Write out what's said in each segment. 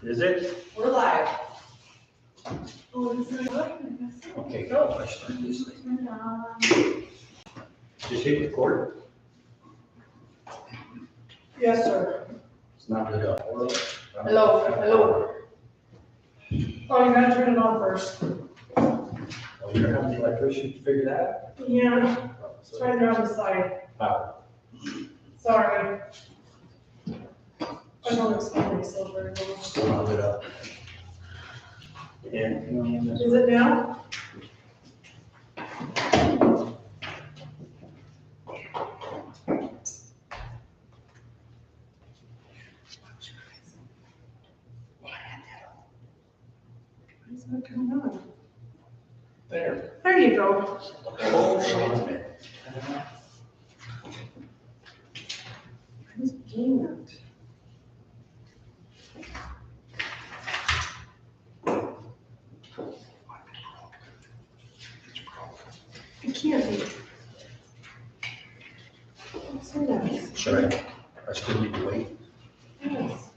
Is it? We're live. Oh, is it what? I guess so. Okay, No. go. I start this thing. Turn it on. Just hit record. Yes, sir. It's not lit up. Hello, hello. Oh, you gotta turn it on first. Oh, you're having the electrician to figure that Yeah, out? it's right there on the side. Power. Sorry. I don't explain myself very well. Still not lit up. Yeah. Is it now? Why is that coming on? There. There you go. Oh, shit. I was doing that. It can't be. What's so nice? Should I still need to wait? Yes.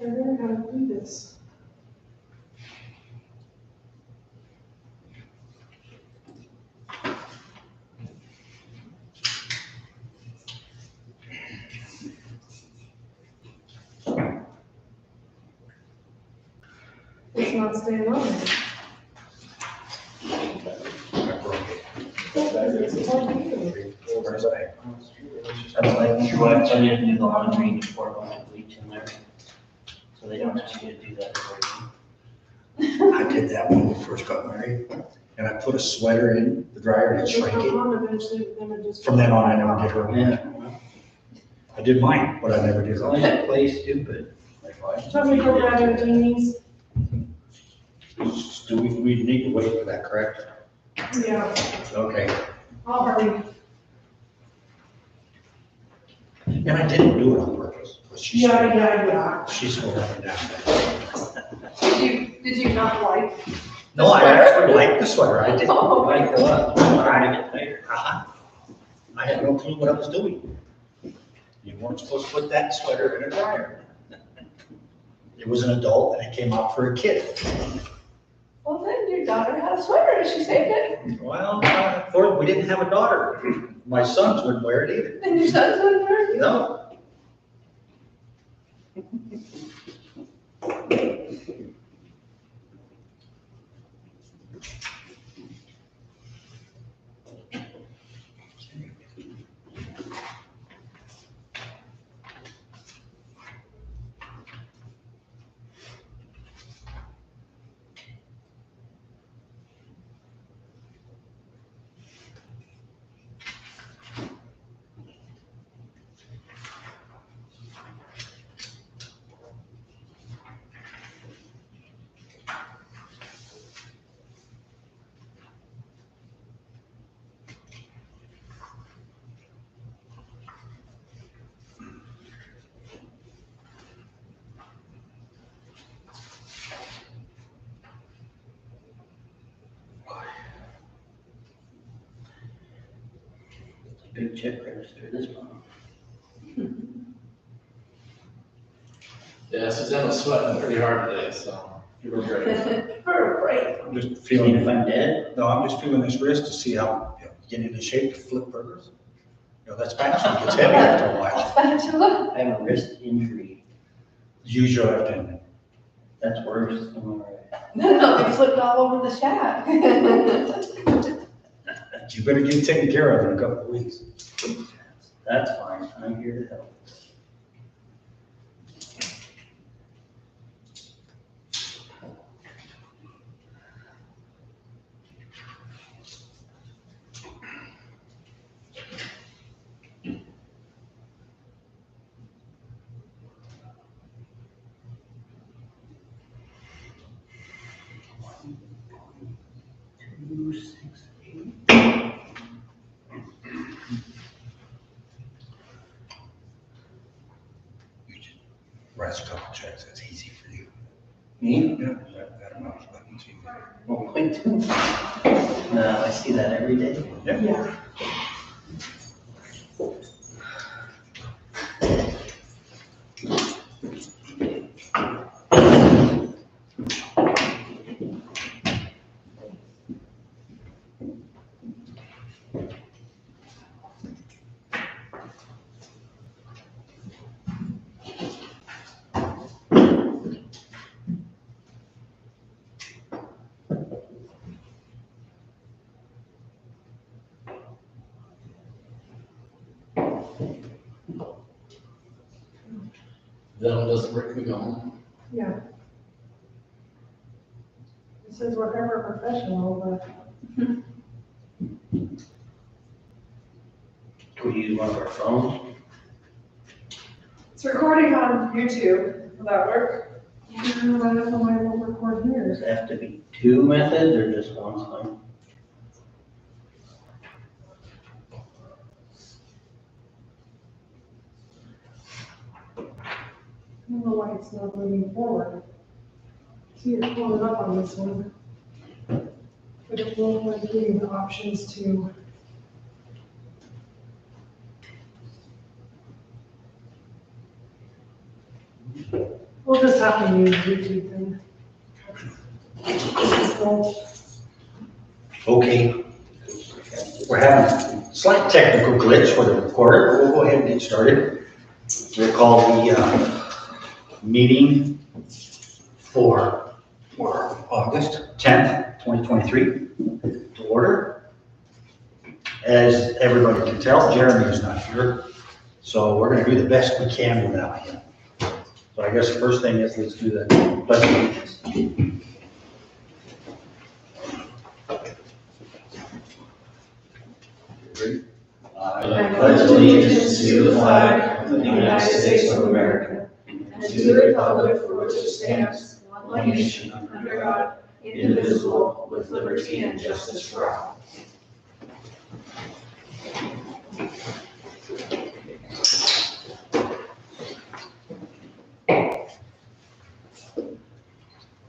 I learned how to do this. It's not staying on there. I broke it. It's plugged in. Where's that? That's like your wife tell you to do the laundry and you pour a bunch of bleach in there. So they don't ask you to do that for you. I did that when we first got married, and I put a sweater in the dryer and it shrank it. Eventually, then it just. From then on, I never did her. Yeah. I did mine, but I never did As long as hers. you play stupid. Like, why? Tell me to go grab your jeans. Do we need to wait for that, correct? Yeah, Okay. I'll hurry. And I didn't do it on purpose, but she Yeah. swore up and down. Did you not like? No, I actually liked the sweater. I did. Oh, Like a lot, trying to get tired. I had no clue what I was doing. You weren't supposed to put that sweater in a dryer. It was an adult and it came out for a kid. Well, then your daughter had a sweater, and she saved it, Well, we didn't have a daughter. My sons wouldn't wear it either. and your son's wouldn't wear it. No. Big check register this month. Yeah, Suzanne was sweating pretty hard today, so you were great. For a break. I'm just Feeling if feeling, I'm dead? no, I'm just feeling this wrist to see how, getting into shape to flip burgers. That spatula gets heavy after a while. Spatula. I have a wrist injury. Use your left hand. That's worse. I'm all right. No, they flipped all over the shack. You better get taken care of in a couple of weeks. That's fine. I'm here to help. Two, 6, 8. Write a couple checks, that's easy for you. Me? Yeah, that amount's not easy. Oh, wait. No, I see that every day. Yeah. That one doesn't break me going. Yeah. It says we're ever professional, but Do we use one of our phones? it's recording on YouTube. Will that work? Yeah, I don't know why it won't record here. Does it have to be two methods or just one sign? I don't know why it's not moving forward. See, it's pulling up on this one. But it won't like give you the options to. We'll just have to use YouTube then. This is full. Okay. We're having a slight technical glitch for the recorder, but we'll go ahead and get started. We'll call the meeting for August 10th, 2023 to order. As everybody can tell, Jeremy is not here, so we're going to do the best we can without him. So I guess the first thing is let's do the pledge of allegiance. I pledge allegiance to the flag of the United States of America and to the republic for which it stands, one nation, under God, indivisible, with liberty and justice for all.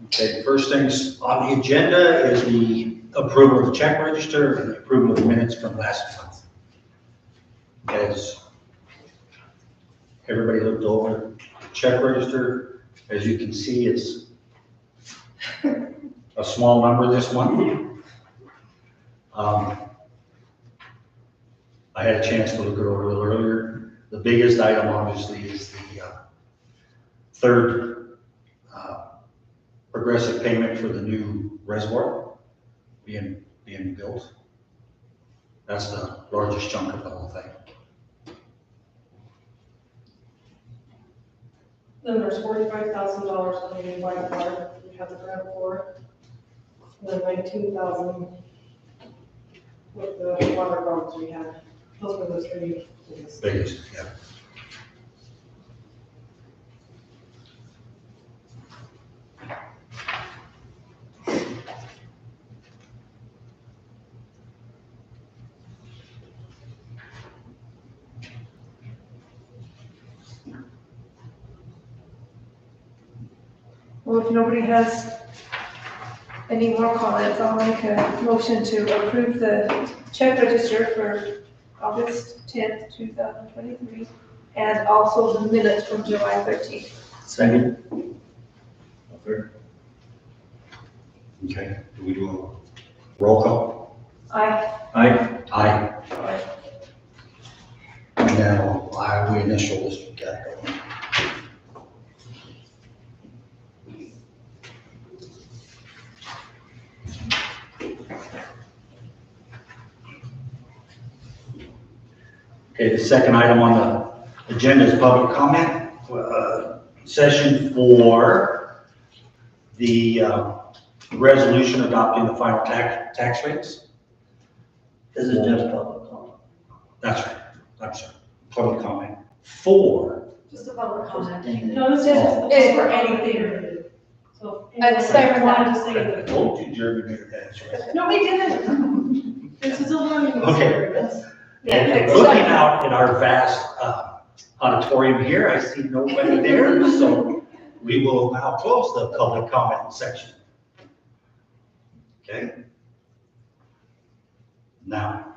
Okay, the first things on the agenda is the approval of the check register and the approval of the minutes from last month. As everybody looked over the check register, as you can see, it's a small number this month. I had a chance to look it over a little earlier. The biggest item obviously is the third progressive payment for the new reservoir being built. That's the largest chunk of the whole thing. Then there's $45,000 coming in by water, we have the grant for. And then 19,000 with the water problems we had. Those were the three biggest. Biggest, yeah. Well, if nobody has any more comments, I'll make a motion to approve the check register for August 10th, 2023, and also the minutes from July 13th. Second? Okay, do we do a roll call? Aye. Aye. Aye. And now, we initial this, we got it going. Okay, the second item on the agenda is public comment session for the resolution adopting the final tax rates. This is just public comment. That's right, I'm sorry, public comment for, Just a public comment. Dang it. No, this is for anything. So. I'd say for wanted that. to say I that. told you Jeremy made that choice. No, we didn't. This is a learning Okay. experience. Yeah, And looking out at our vast auditorium here. I see nobody there, so we will now close the public comment section. Okay? Now,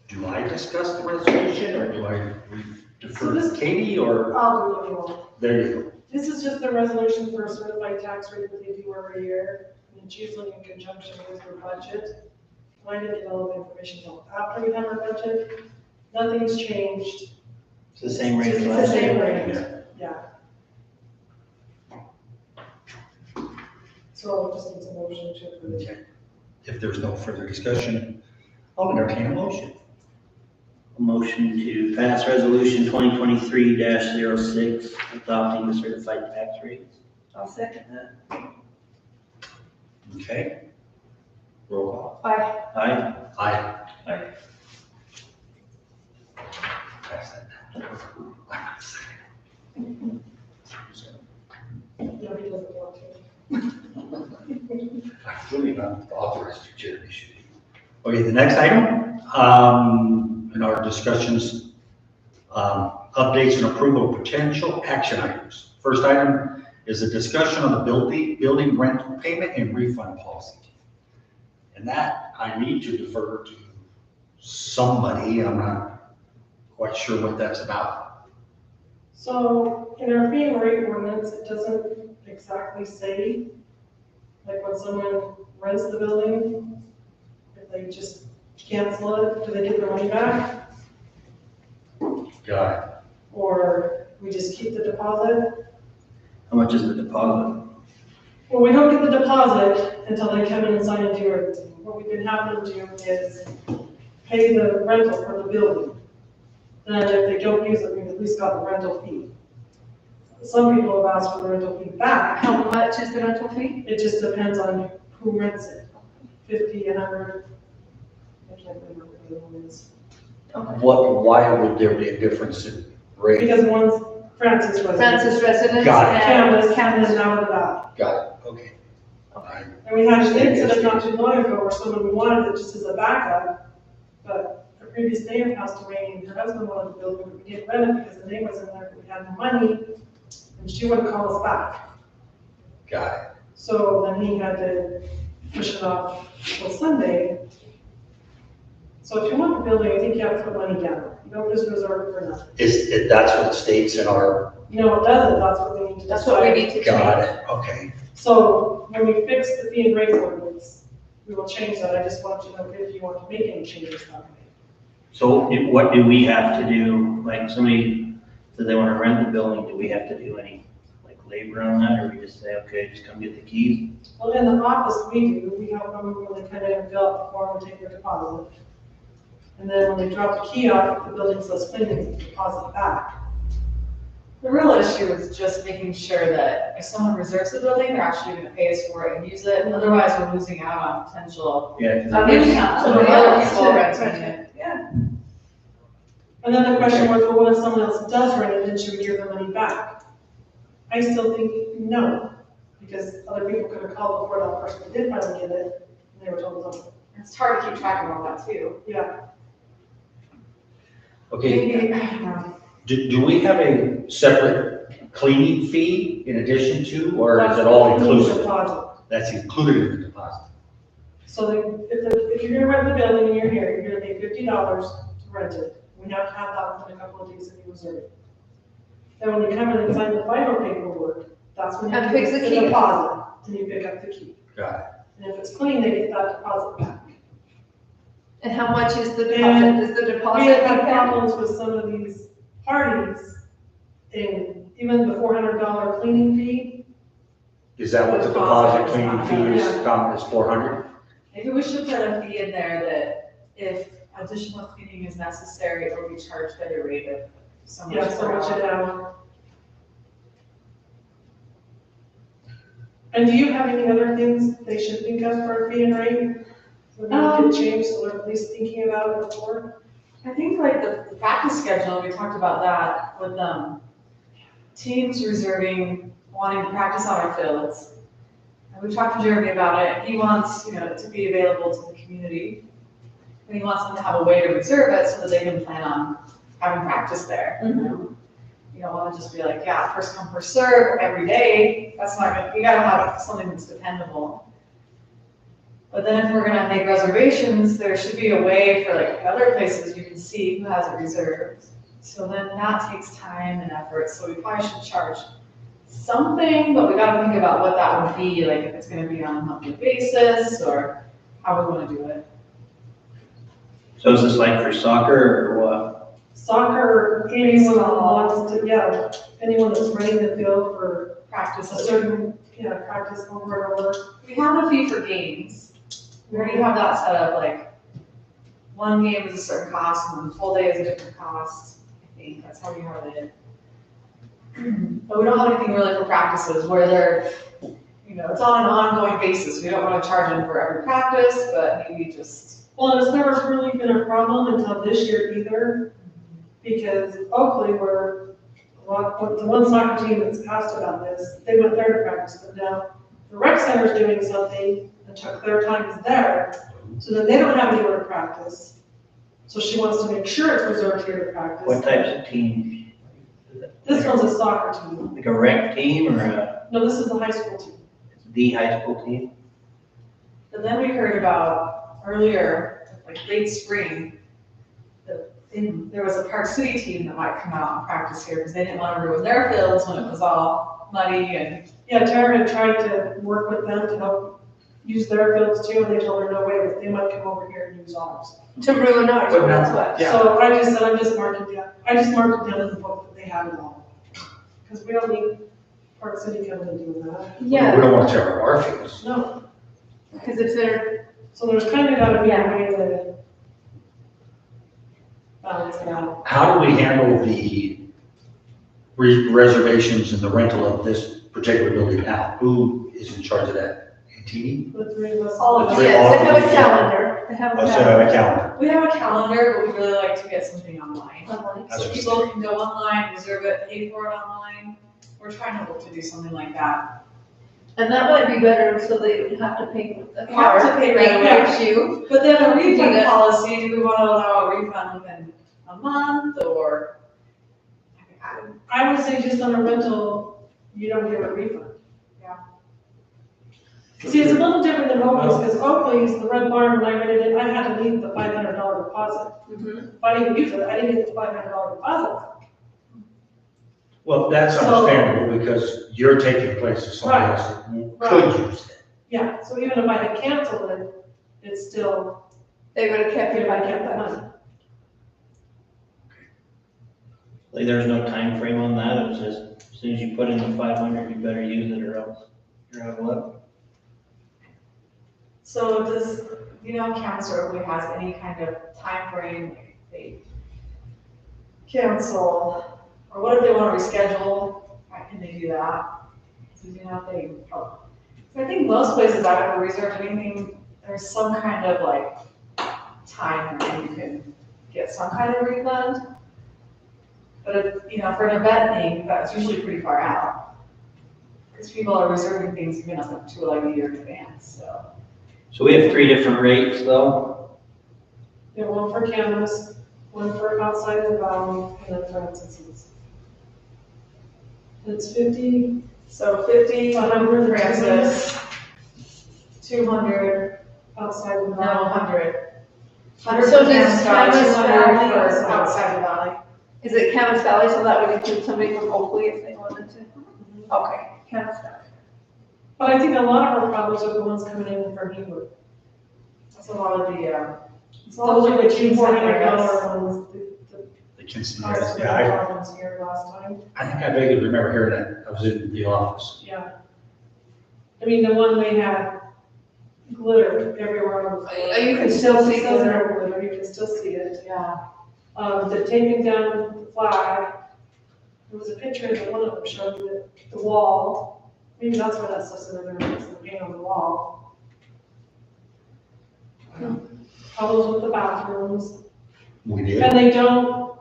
do I discuss the resolution or do I defer to Katie or, I'll do what you want. there you go. This is just a resolution for a certified tax rate that they do every year, and it's usually in conjunction with your budget. I didn't get all the information until after we have our budget. Nothing's changed. It's the same rate as It's the last same year. rate, yeah. So just needs a motion to approve. Okay. If there's no further discussion, I'll entertain a motion. A motion to pass resolution 2023-06, adopting the certified tax rates. I'll second that. Okay? Roll call. Aye. Aye. Aye. Aye. Pass that. No, he doesn't want to. I'm really not authorized to chair this issue. Okay, the next item, in our discussions, updates and approval of potential action items. First item is a discussion on the building rental payment and refund policy. And that I need to defer to somebody. I'm not quite sure what that's about. So in our fee and rate ordinance, it doesn't exactly say, like when someone rents the building, if they just cancel it, do they get their money back? Got it. Or we just keep the deposit? How much is the deposit? Well, we don't get the deposit until they come in and sign a do everything. What we've been having them do is pay the rental for the building. Then if they don't use it, we've at least got the rental fee. Some people have asked for the rental fee back. How much is the rental fee? It just depends on who rents it, 50, 100. I can't remember what the other one is. Why would there be a difference in rate? Because one's Francis resident. Francis residence Got it. Canvas, Canvas. and out of the valley. Got it, okay. Alright. And we had an incident not too long ago where someone wanted it just as a backup, but the previous neighbor passed away and her husband wanted the building, but we didn't rent it because the neighbor was in there, but we had no money, and she wouldn't call us back. Got it. So then he had to push it off till Sunday. So if you want the building, I think you have to put money down. You don't just reserve it for nothing. That's what states in our, No, it doesn't, that's what we need to decide. That's what we need to got change. it, okay. So when we fix the fee and rate ordinance, we will change that. I just want you to know if you want to make any changes that way. So what do we have to do? Like somebody says they want to rent the building, do we have to do any like labor on that? Or we just say, okay, just come get the keys? Well, in the office, we help them when they come in and fill out the form and take their deposit. And then when they drop the key off, the building says clean, they can deposit back. The real issue is just making sure that if someone reserves the building, they're actually gonna pay us for it and use it, otherwise we're losing out on potential. Yeah. 'cause I mean, Somebody else will rent it. Yeah. And then the question was, well, what if someone else does rent it, then should we give the money back? I still think no, because other people could have called before that person did finally get it, and they were told something. It's hard to keep track of all that too. Yeah, Okay, Maybe, I don't know. do we have a separate cleaning fee in addition to, or is it all inclusive? Deposit. That's included in the deposit. So if you're gonna rent the building and you're here, you're gonna pay $50 to rent it. We have to have that within a couple of days if you reserve it. Then when you come in and sign the final paperwork, that's when you And pick pick the the key. deposit, and you pick up the key. Got it. And if it's clean, they get that deposit back. And how much is the deposit? And Does the We deposit have had depend? problems with some of these parties, and even the $400 cleaning fee. Is that what the deposit cleaning fee is, is 400? Maybe we should put a fee in there that if additional cleaning is necessary, it will be charged at a rate of so much Yeah, so per much hour. an hour. And do you have any other things they should think of for a fee and rate? Would make it change, so they're at least thinking about it before? I think like the practice schedule, we talked about that with teams reserving, wanting to practice on our fields. And we talked to Jeremy about it. He wants, to be available to the community. And he wants them to have a way to reserve it so that they can plan on having practice there. You don't wanna just be like, yeah, first come, first serve every day, that's not gonna, you gotta have something that's dependable. But then if we're gonna make reservations, there should be a way for like other places you can see who has it reserved. So then that takes time and effort, so we probably should charge something, but we gotta think about what that would be, like if it's gonna be on a monthly basis or how we wanna do it. So is this like for soccer or what? Soccer, anyone that wants to, yeah, anyone that's running the field for Practice. a certain, practice over and over. We have a fee for games. We already have that set up, like, one game is a certain cost, and then the full day is a different cost. I think that's how we have it. But we don't have anything really for practices where they're, it's on an ongoing basis. We don't want to charge them for every practice, but maybe just. Well, it's never really been a problem until this year either, because Oakley were, the one soccer team that's asked about this, they went there to practice, but now the rec center's doing something and took their times there, so then they don't have anywhere to practice. So she wants to make sure it's reserved here to practice. What types of teams? This one's a soccer team. Like a rec team or No, this is the high school team. the high school team? And then we heard about earlier, like late spring, there was a Park City team that might come out and practice here because they didn't want to ruin their fields when it was all muddy and. Yeah, Tara had tried to work with them to help use their fields too, and they told her, no way, that they might come over here and use ours. To ruin ours, But that's now- what. Yeah. So I just said, I'm just marking down, I just marked it down in the book that they have it all. Because we don't need Park City coming and doing that. We Yeah, don't want to tear up our fields. No, because if they're, so there's kind of gotta be a Yeah. way to balance it out. How do we handle the reservations and the rental of this particular building now? Who is in charge of that? ATV? The three of us. All of us. Three yes, they have a officers. calendar, they have a Let's calendar. have a calendar. We have a calendar, but we'd really like to get something online. That's So what people can go online, reserve it, pay for it online. We're trying to look to do something like that. And that might be better, so they would have to pay for the We have car. to pay right away too. But then a refund policy, do we want to allow a refund within a month or? I would say just on a rental, you don't get a refund. Yeah. See, it's a little different than Oakley's, because Oakley's, the Red Barn, when I rented it, I had to leave the $500 deposit. Mhm. If I didn't use it, I didn't get the $500 deposit. Well, that's So- understandable because you're taking place of somebody Right. else that could use it. Yeah, so even if I had canceled it, it's still, They would have kept if it I by kept that that. money. Like there's no time frame on that, it was just, as soon as you put in the 500, you better use it or else you're out of luck. So does, council really has any kind of time frame? If they cancel, or what if they want to reschedule, how can they do that? So, I think most places I've ever reserved anything, there's some kind of like time when you can get some kind of refund. But if, for an event thing, that's usually pretty far out. Because people are reserving things even up to like a year in advance, so. So we have 3 different rates though. You know, one for cameras, one for outside the valley, and then for Francis's. It's 50, So 50, 100 100 Francis, 200, outside the no, valley. 100. 100 So for does Camas Valley, Camas 200 Valley for is- outside the valley. Is it Camas Valley, so that would include somebody from Oakley if they wanted to? Okay, Camas Valley. But I think a lot of our problems are the ones coming in from Hebrew. That's a lot of the, Those are the $200 $400 ones, The kids, the yeah, ones here last time. I think I vaguely remember hearing that. I was in the office. Yeah. I mean, the one they had glitter everywhere on the floor. You can still see It says glitter. glitter, you can still see it. yeah. The taking down the flag, there was a picture that one of them showed the wall. Maybe that's where that stuff's in there, it's the paint on the wall. Problems with the bathrooms, We did. and they don't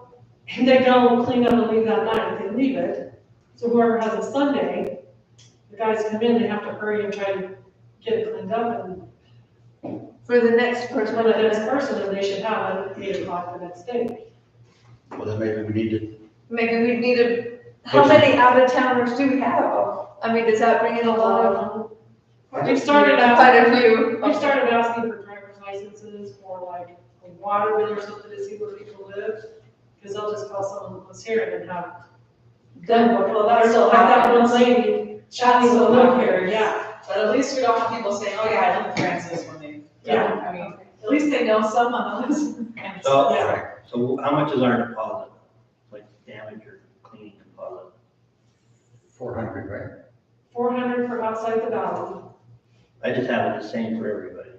clean up and leave that night, they leave it. So whoever has a Sunday, the guys come in, they have to hurry and try to get it cleaned up, and For the next person. for the next person, and they should have it at 8 o'clock the next day. Well, then maybe we need to, Maybe we need to, how many out of towners do we have? I mean, does that bring in a lot of? We've started Quite asking, a few. we've started asking for driver's licenses for like a water bill or something to see where people live, because they'll just call someone who lives here and then have them, well, that's still like that one lady, Shadi will live here, yeah. But at least we don't have people saying, oh yeah, I live in Francis when they, Yeah. I mean, at least they know someone that lives in Francis. So, Yeah. so how much is our deposit? Like damage or cleaning deposit? 400, right? 400 for outside the valley. I just have it the same for everybody.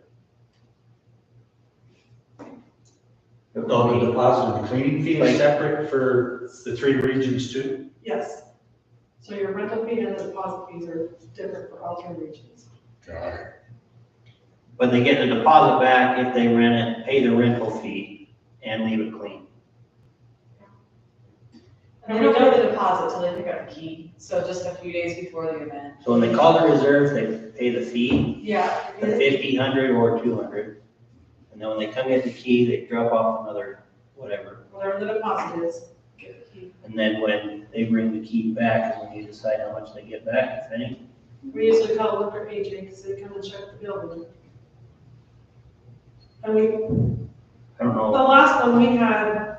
Oh, the deposit and the cleaning fee is separate for the 3 regions too? Yes. So your rental fee and the deposit fees are different for all 3 regions. Got it. But they get the deposit back if they rent it, pay the rental fee, and leave it clean. And they don't get the deposit till they pick up the key, so just a few days before the event. So when they call the reserve, they pay the fee, Yeah. the 50, 100, or 200. And then when they come get the key, they drop off another whatever. Whatever the deposit is, get the key. And then when they bring the key back, is when you decide how much they get back, if any. We usually call it liquor agent because they come and check the building. I mean, I don't the know. last one we had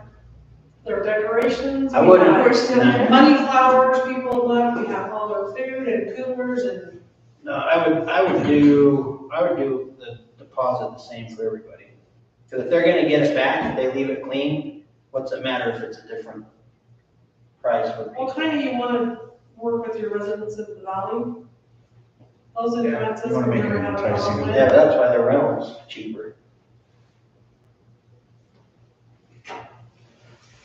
their decorations. I we wouldn't- had We're still there. Money flowers, people left, we have all their food and coolers and, No, I would do the deposit the same for everybody. Because if they're gonna get it back, if they leave it clean, what's it matter if it's a different price for what people? kind of you want to work with your residents of the valley? Those in Yeah, Francis. you wanna make it never have a enticing. problem with. Yeah, that's why the rental's cheaper.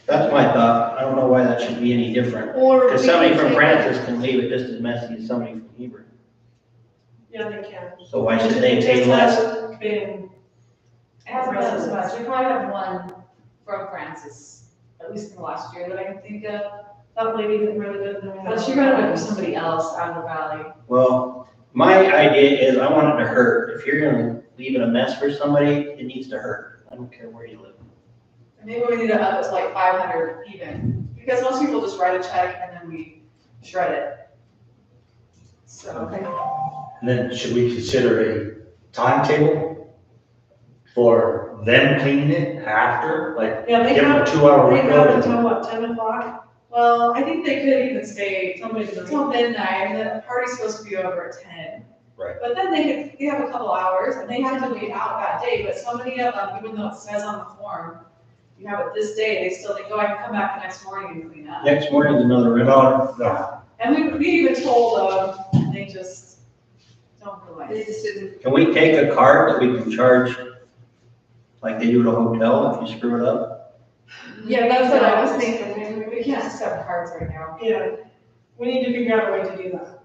That's my thought. I don't know why that should be any different. Or. Because we somebody can from take Francis can leave it just as messy as somebody from Hebron. Yeah, they can. So why should they pay Just less? hasn't been, It hasn't been as much, we probably have one from Francis, at least in the last year that I can think of. that lady that really didn't have. But she rented it for somebody else out of the valley. Well, my idea is I want it to hurt. If you're gonna leave it a mess for somebody, it needs to hurt. I don't care where you live. And maybe we need to up it to like 500 even, because most people just write a check and then we shred it. So. Okay. And then should we consider a timetable for them cleaning it after? Like, Yeah, they give them a have, 2-hour they have window? until what, 10 o'clock? Well, I think they could even stay Somebody until midnight, and the party's supposed to be over at 10. Right. But then they have a couple hours, and they have to be out that day, but so many of them, even though it says on the form, you have it this day, they still think, oh, I can come back the next morning and clean up. Next morning's another rental. No, And we even told them, and they just don't They realize. just didn't. Can we take a card that we can charge like they do at a hotel if you screw it up? Yeah, that's what I was thinking. We can't accept cards right now. Yeah, we need to figure out a way to do that.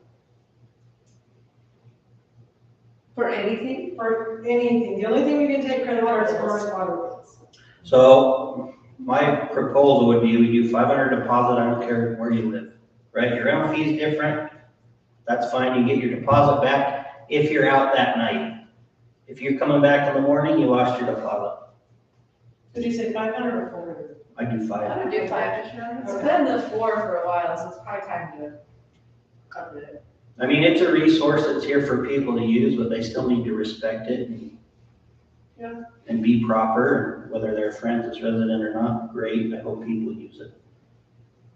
For anything? For anything, the only thing we can take credit cards for is water bills. So my proposal would be we do 500 deposit, I don't care where you live, right? Your rental fee is different. That's fine. You get your deposit back if you're out that night. If you're coming back in the morning, you lost your deposit. Did you say 500 or 400? I do 5. I would do 5 to shred. It's been the 4 for a while, so it's probably time to cut it. I mean, it's a resource that's here for people to use, but they still need to respect it and, Yeah. and be proper, whether they're a Francis resident or not, great, I hope people use it.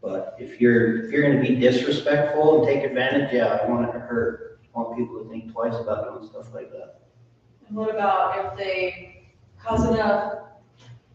But if you're gonna be disrespectful and take advantage, yeah, I want it to hurt. I want people to think twice about doing stuff like that. And what about if they cause enough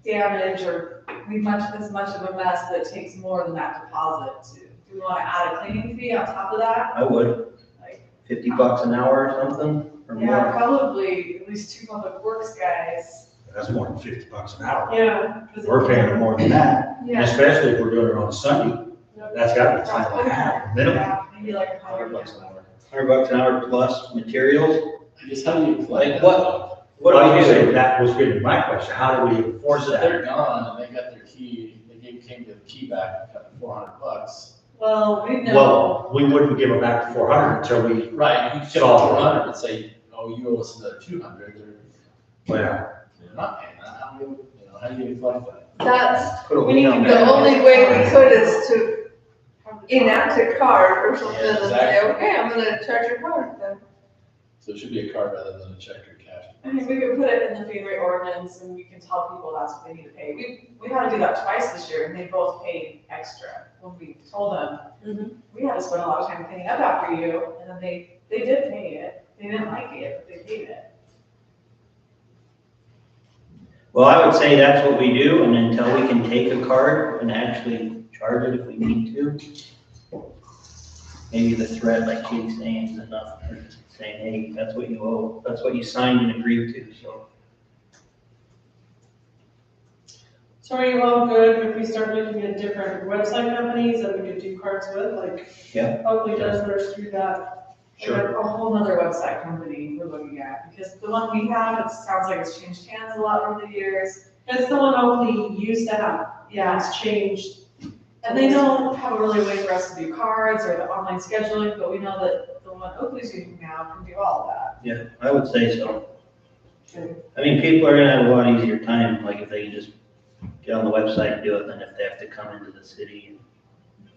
damage or leave as much of a mess that it takes more than that deposit to, do we want to add a cleaning fee on top of that? I would, Like, $50 an hour or something, or yeah, more. probably at least 2 public works guys. that's more than $50 an hour. Yeah. 'cause We're paying them more than that, and Yeah. especially if we're doing it on Sunday. Yep. That's gotta be time and a half, minimum. Yeah, maybe like $100 an hour. $100 an hour plus materials. I guess how do you collect Like that? what? What What I do was we gonna say, do? that was gonna be my question, how do we enforce If that? they're gone and they got their key, they came to the key back, got $400. Well, we know, Well, we wouldn't give them back the 400 until we, Right, you could Solve it. 400 and say, oh, you owe us another 200, or Well, You're not paying that, how do you, how do you collect that? That's, Put a We lien need on to the that. only way we could is to enact a card or something Yeah, and say, exactly. okay, I'm gonna charge your card then. So it should be a card rather than a check or cash. I mean, we could put it in the fee rate ordinance and we can tell people that's what they need to pay. We had to do that twice this year and they both paid extra. When we told them, we had to spend a lot of time cleaning up after you, and then they did pay it. They didn't like it, but they paid it. Well, I would say that's what we do, and until we can take a card and actually charge it if we need to. Maybe the threat, like Katie's saying, is enough, or just saying, hey, that's what you owe, that's what you signed and agreed to, so. So are you all good if we start looking at different website companies that we could do cards with, like? Yeah. Hopefully does theirs through that. sure. A whole nother website company we're looking at, because the one we have, it sounds like it's changed hands a lot over the years. It's the one Oakley used to have, Yeah, it's changed. and they don't have a really way for us to do cards or the online scheduling, but we know that the one Oakley's using now can do all of that. Yeah, I would say so. Okay. I mean, people are gonna have a lot easier time, like if they can just get on the website and do it, than if they have to come into the city and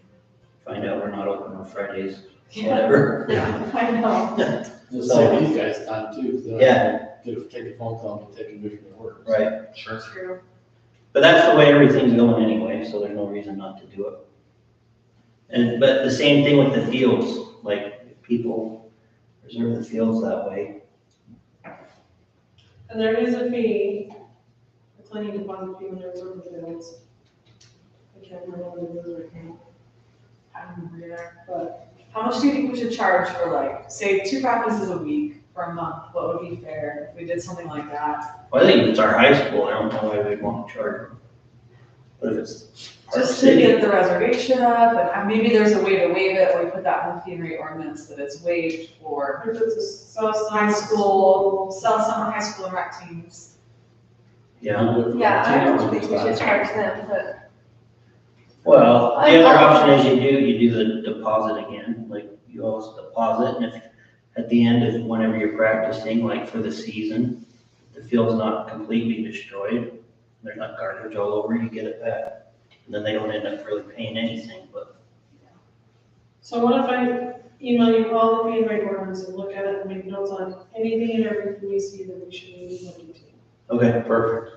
find out we're not open on Fridays, whatever. Yeah, I know. It'll save these guys time too, because they don't Yeah. have to take a phone call and take a movie to work. Right, Sure. True. but that's the way everything's going anyway, so there's no reason not to do it. And, but the same thing with the fields, like if people reserve the fields that way. And there is a fee, a cleaning deposit fee when there's over fields. I can't remember what it is right now, I don't remember either. but How much do you think we should charge for like, say, 2 practices a week for a month? What would be fair if we did something like that? Well, I think if it's our high school, I don't know why we'd want to charge them. But if it's our Just to city, get the reservation up, and maybe there's a way to waive it, or we put that in the fee and rate ordinance, that it's waived for if it's a south high school, summer high school and rec teams. yeah. Yeah, I don't think we should charge them, but Well, I- the other I- option is you do the deposit again, like you owe us a deposit, and if at the end of whenever you're practicing, like for the season, the field's not completely destroyed, there's not garbage all over, you get it back. And then they don't end up really paying anything, but So what if I email you all the fee and rate ordinance and look at it and make notes on anything and everything you see that we should be looking to? okay. Perfect.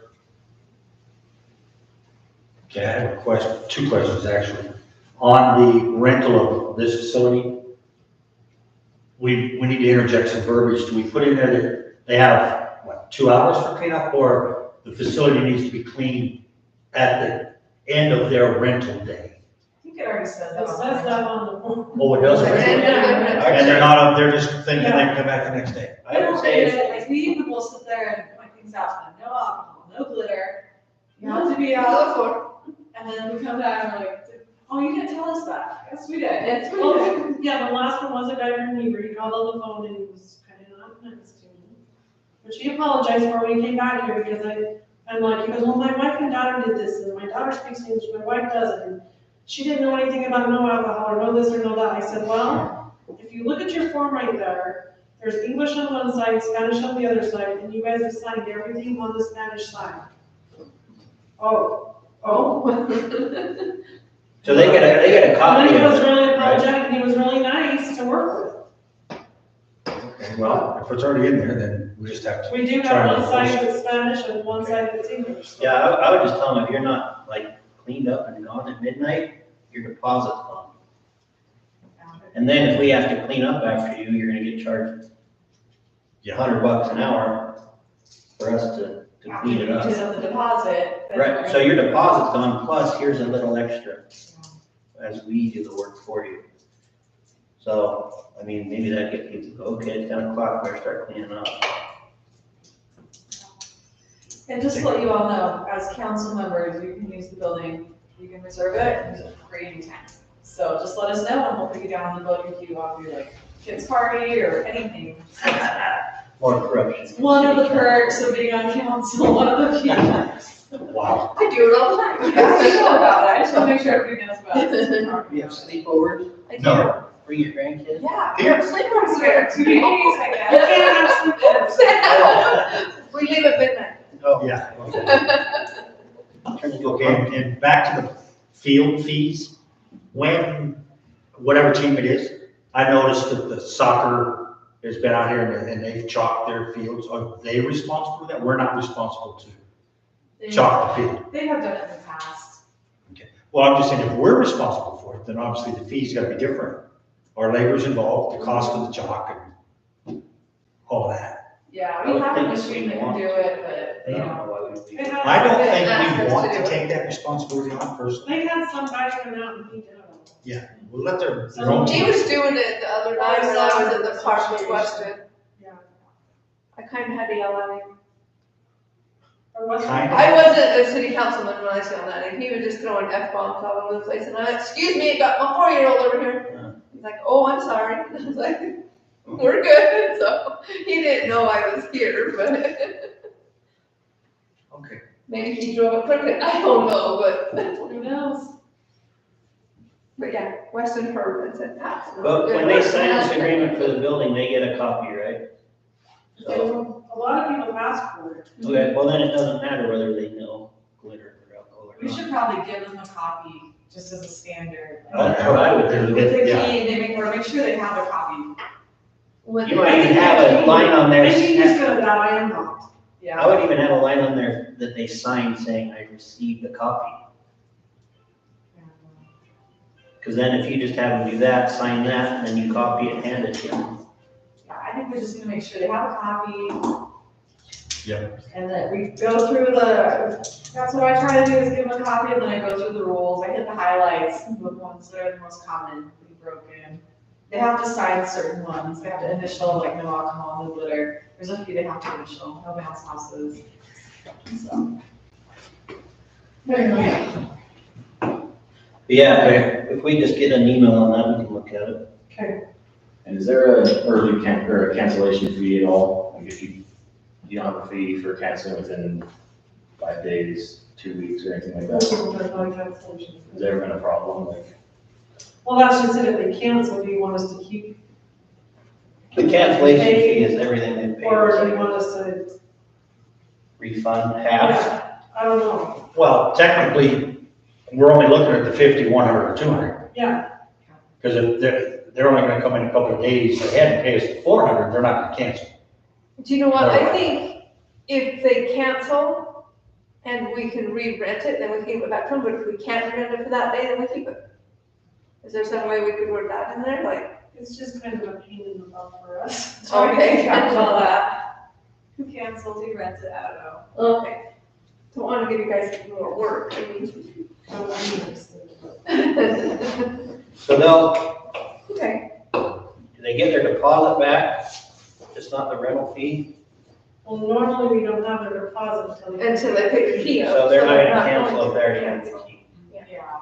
Okay, I have a question, 2 questions actually. On the rental of this facility, we need to interject some verbiage. Do we put in there that they have, what, 2 hours for cleanup, or the facility needs to be cleaned at the end of their rental day? I think it already says that. It says that on the form. Oh, it does? At the end of the rental And they're not, they're just thinking they can come back the next day. I would say it's, Like, we will sit there and point things out to them, no alcohol, no glitter, you have to be out. And then we come back and we're like, oh, you didn't tell us that. Yes, we did. Yes, we did. Well, yeah, the last one was a guy from Weaver, he called on the phone and he was kind of not nice to me. Which he apologized for when he came back here, because I'm like, he goes, well, my wife and daughter did this, and my daughter speaks English, my wife doesn't, and she didn't know anything about no alcohol, or no this, or no that. I said, well, if you look at your form right there, there's English on one side, Spanish on the other side, and you guys have signed everything on the Spanish side. Oh. so they get a And copy then he was of it. really apologetic, and he was really nice to work Okay, well, if it's already in there, then we just have with. to. We do Try have to one side enforce that's Spanish and one side that's English. so- Yeah, I would just tell them, if you're not like cleaned up and gone at midnight, your deposit's gone. And then if we have to clean up after you, you're gonna get charged Yeah. $100 an hour for us to clean it up. After you did the deposit. then Right, so your deposit's gone, plus here's a little extra as we do the work for you. So, I mean, maybe that gets people to go, okay, it's 10 o'clock, better start cleaning up. And just to let you all know, as council members, you can use the building, you can reserve it, and use it for free anytime. So just let us know and we'll put you down on the voting queue on your like kids party or anything. More corruption. One of the perks of being on council, one of the few. Wow. I do it all the time. Yeah, I know about it, I just wanna make sure everybody knows about it. We have sleepovers? I do. No. for your grandkids? Yeah, Here. sleepers here. 2 days, I You guess. can't have sleep. We leave at midnight. Oh, Yeah. turn it Okay, and back to the field fees. When, whatever team it is, I noticed that the soccer has been out here and they've chalked their fields. Are they responsible for that? We're not responsible to chalk the field. They have done it in the past. Well, I'm just saying, if we're responsible for it, then obviously the fee's gotta be different. Our labor's involved, the cost of the chalk and all that. Yeah, I we would have a think machine that we can want do it, but, They you don't know. know why we would do They that. had- I don't They think asked we us want to to do it. take that responsibility on personally. They had some guys come out and paint it up. Yeah, we'll let their own He team. was doing it the other night when I was at the park with Weston. Yeah. I kinda had to yell at him. Or was it? Kind I wasn't a city councilman when I was yelling at him. He was just throwing F-bombs all over the place and excuse me, I got my 4-year-old over here. He's like, oh, I'm sorry. I was like, we're good. So he didn't know I was here, but Okay. maybe he drove a crooked. I don't know, Who knows? but yeah, Weston heard and said, absolutely. But when they sign this agreement for the building, they get a copy, right? So, A lot of people ask for it. okay, well then it doesn't matter whether they know glitter or alcohol or We not. should probably give them a copy, just as a standard. That's what I would do. With the Yeah. key, make sure they have a copy. When You they- might even have a line on there. Maybe he's good at that, I am not. I would even have a line on there that they sign saying, I received a copy. Because then if you just have them do that, sign that, and then you copy it and hand it to them. Yeah, I think we're just gonna make sure they have a copy. Yep. And that we go through that's what I try to do, is give them a copy, and then I go through the rules, I hit the highlights, the ones that are the most common, be broken. They have to sign certain ones, they have to initial, like no alcohol, no glitter, there's a few they have to initial, no bounce houses, so. Yeah, if we just get an email on that, we can look at it. Okay. And is there a early or a cancellation fee at all? Like if you don't have a fee for canceling within 5 days, 2 weeks or anything like that? Has there been a problem? Like, Well, that's just it, if they cancel, do you want us to keep, The cancellation fee is everything they pay. or do you want us to? Refund half. Yeah, I don't know, Well, technically, we're only looking at the 50, 100, or 200. yeah, Because if they're only gonna come in a couple of days ahead and pay us the 400, they're not gonna cancel. Do you know what, I Alright. think if they cancel and we can re-rent it, then we can give it back to them, but if we can't rent it for that day, then we keep it. Is there some way we could work that in there, like? it's just kind of a pain in the butt for us. Okay. All that, who cancels, who rents it, I don't know. Okay. Don't wanna give you guys more work, I mean. So, I mean, So they'll, Okay, do they get their deposit back, just not the rental fee? well, normally we don't have their deposit until. until they pick the key up. So they're not gonna going cancel if to they already have cancel. the key. Yeah.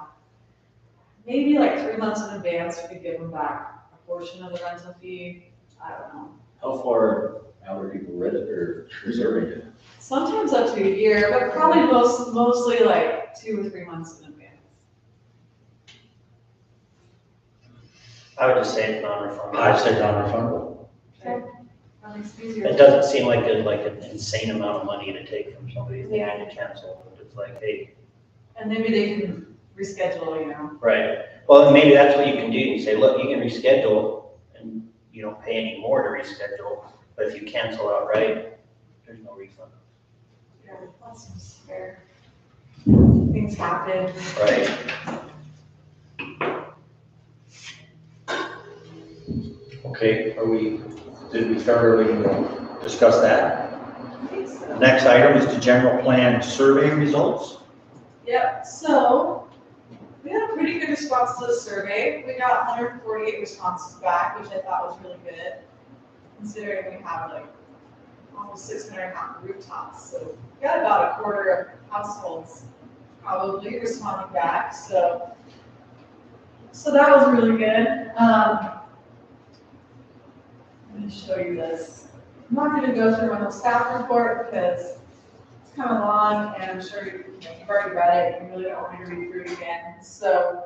Maybe like 3 months in advance, we could give them back a portion of the rental fee, I don't know. how far out are people reserving it? Sometimes up to a year, but probably mostly like 2 or 3 months in advance. I would just say it's non-refundable. I'd say non-refundable. That makes it easier. It doesn't seem like an insane amount of money to take from somebody if they Yeah. need to cancel, but it's like, hey, And maybe they can reschedule, you know. right. Well, then maybe that's what you can do, you say, look, you can reschedule, and you don't pay any more to reschedule, but if you cancel outright, there's no refund. Yeah, that seems fair. Things happen. Right. Okay, did we thoroughly discuss that? I think so. Next item is the general plan survey results. Yep, so we had a pretty good response to the survey. We got 148 responses back, which I thought was really good, considering we have like almost 600 rooftops. So we got about a quarter of households probably responding back. So that was really good. Let me show you this. I'm not going to go through my whole staff report because it's kind of long, and I'm sure you've already read it. You really don't want me to read through it again. So,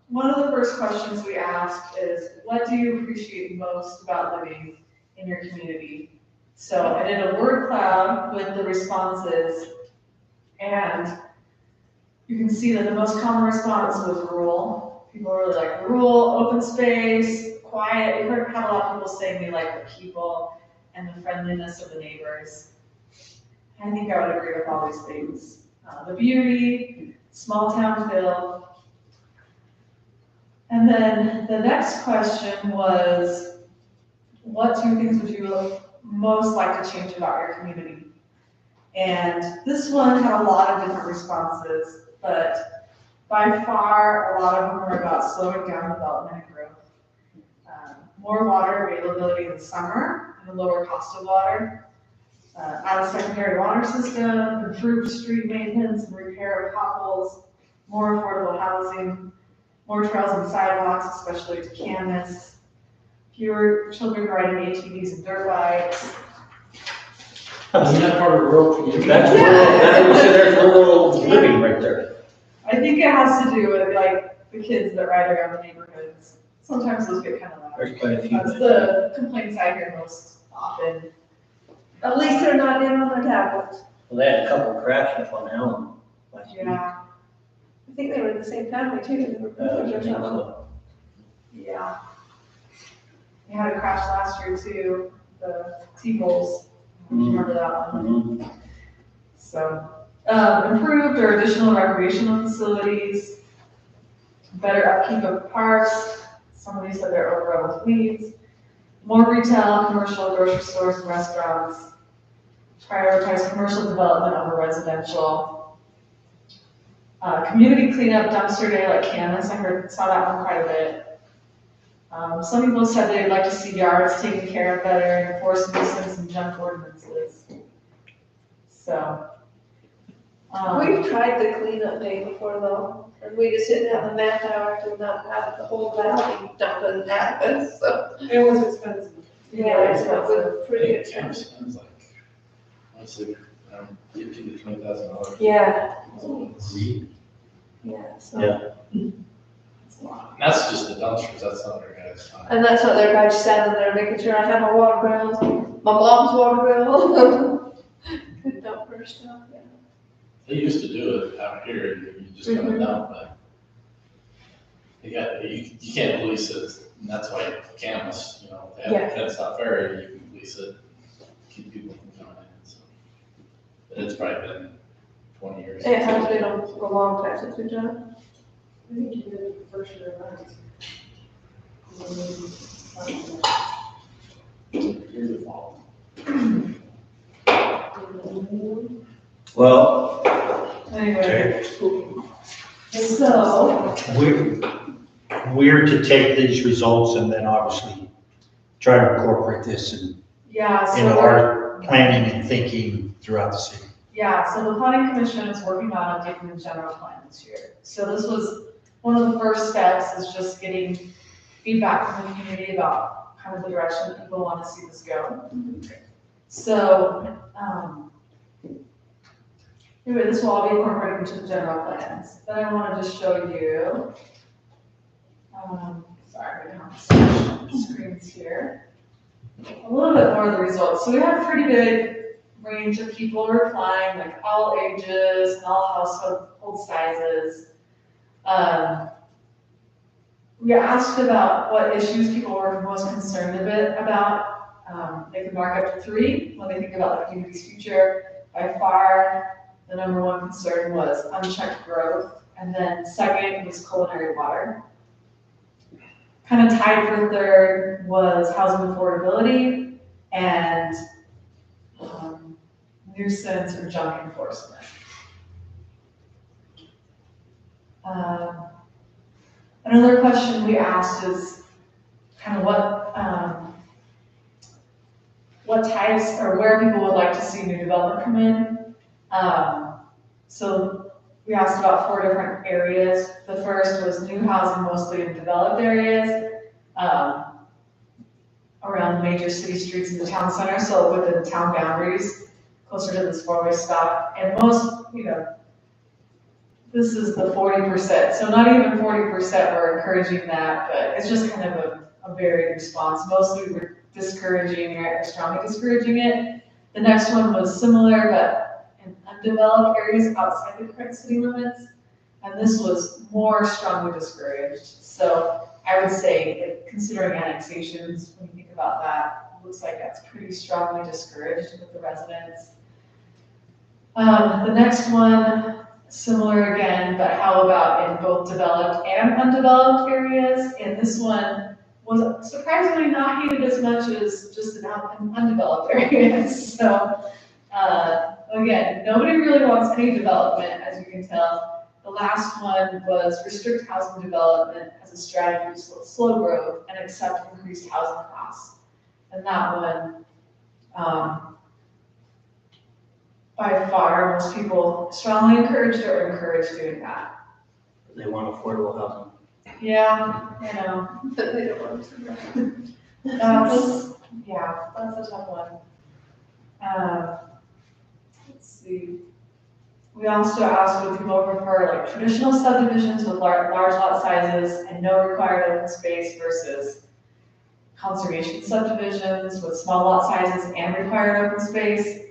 one of the first questions we asked is, what do you appreciate most about living in your community? So I did a word cloud with the responses, and you can see that the most common response was rural. People really like rural, open space, quiet. We heard had a lot of people saying they like the people and the friendliness of the neighbors. I think I would agree with all these things. The beauty, small town feel. And then the next question was, what two things would you most like to change about your community? And this one had a lot of different responses, but by far, a lot of them are about slowing down development and growth. More water availability in the summer and a lower cost of water. Add a secondary water system, improved street maintenance and repair of potholes, more affordable housing, more trails and sidewalks, especially to Camas, fewer children riding ATVs and dirt bikes. Isn't that part of rural community? That's rural, that's rural living right there. I think it has to do with like the kids that ride around the neighborhoods. Sometimes those get kind of loud. There's quite a few. That's the complaints I hear most often. At least they're not in on their tablets. Well, they had a couple crash up on Elm last week. Yeah, I think they were the same family too. They were brothers I or think something. so. yeah. We had a crash last year too, the T-Bulls. Remember that one? Mhm. So, improved or additional recreational facilities, better upkeep of parks. Somebody said they're overrun with weeds. More retail, commercial, grocery stores, and restaurants. Prioritize commercial development over residential. Community cleanup, dumpster day like Camas, saw that one quite a bit. Some people said they'd like to see yards taken care of better and enforce nuisance and junk ordinances. So. We've tried the cleanup day before though, and we just didn't have the manpower to not have the whole valley dumping at us, so. It was expensive. Yeah, it's It was pretty Camp expensive. sounds like, honestly, $15,000 to $20,000. Yeah, Read. yeah, so. Yeah. And that's just the dumpsters, that's not their guys' time. And that's what their guy's standing there making sure I have my water bills, my mom's water bill. Good dump her stuff, yeah. They used to do it out here, and you just come Mhm. down, but you can't police it, and that's why Camas, they have Yeah. a fence out there, you can police it, keep people from coming in, so. But it's probably been 20 years. It has been a long time since we've done it. I think you did it the first year Here's the fall. Well, Anyway, okay, so, we're to take these results and then obviously try to incorporate this yeah, into so, our planning and thinking throughout the city. yeah, so the planning commission is working on updating the general plan this year. So this was, one of the first steps is just getting feedback from the community about kind of the direction that people want to see this go. So, anyway, this will all be incorporated into the general plans. Then I want to just show you, sorry, we don't have screens here. A little bit more of the results. So we had a pretty big range of people replying, like all ages and all household sizes. We asked about what issues people were most concerned about. They could mark up to 3 when they think about the community's future. By far, the number one concern was unchecked growth, and then second was culinary water. Kind of tied for third was housing affordability and nuisance or junk enforcement. Another question we asked is kind of what types or where people would like to see new development come in. So we asked about 4 different areas. The first was new housing, mostly in developed areas, around the major city streets in the town center, so within the town boundaries, closer to this 4-way stop. And most, this is the 40%, so not even 40% were encouraging that, but it's just kind of a varied response. Mostly we're discouraging or strongly discouraging it. The next one was similar, but in undeveloped areas outside the current city limits, and this was more strongly discouraged. So I would say, like, considering annexations, when you think about that, it looks like that's pretty strongly discouraged with the residents. The next one, similar again, but how about in both developed and undeveloped areas? And this one was surprisingly not hated as much as just in undeveloped areas. So, again, nobody really wants any development, as you can tell. The last one was restrict housing development as a strategy to slow growth and accept increased housing costs. And that one, by far, most people strongly encouraged or encouraged doing that. They want affordable housing. Yeah, you know, But they don't want to. that's, yeah, that's a tough one. Let's see. We also asked would people prefer like traditional subdivisions with large lot sizes and no required open space versus conservation subdivisions with small lot sizes and required open space.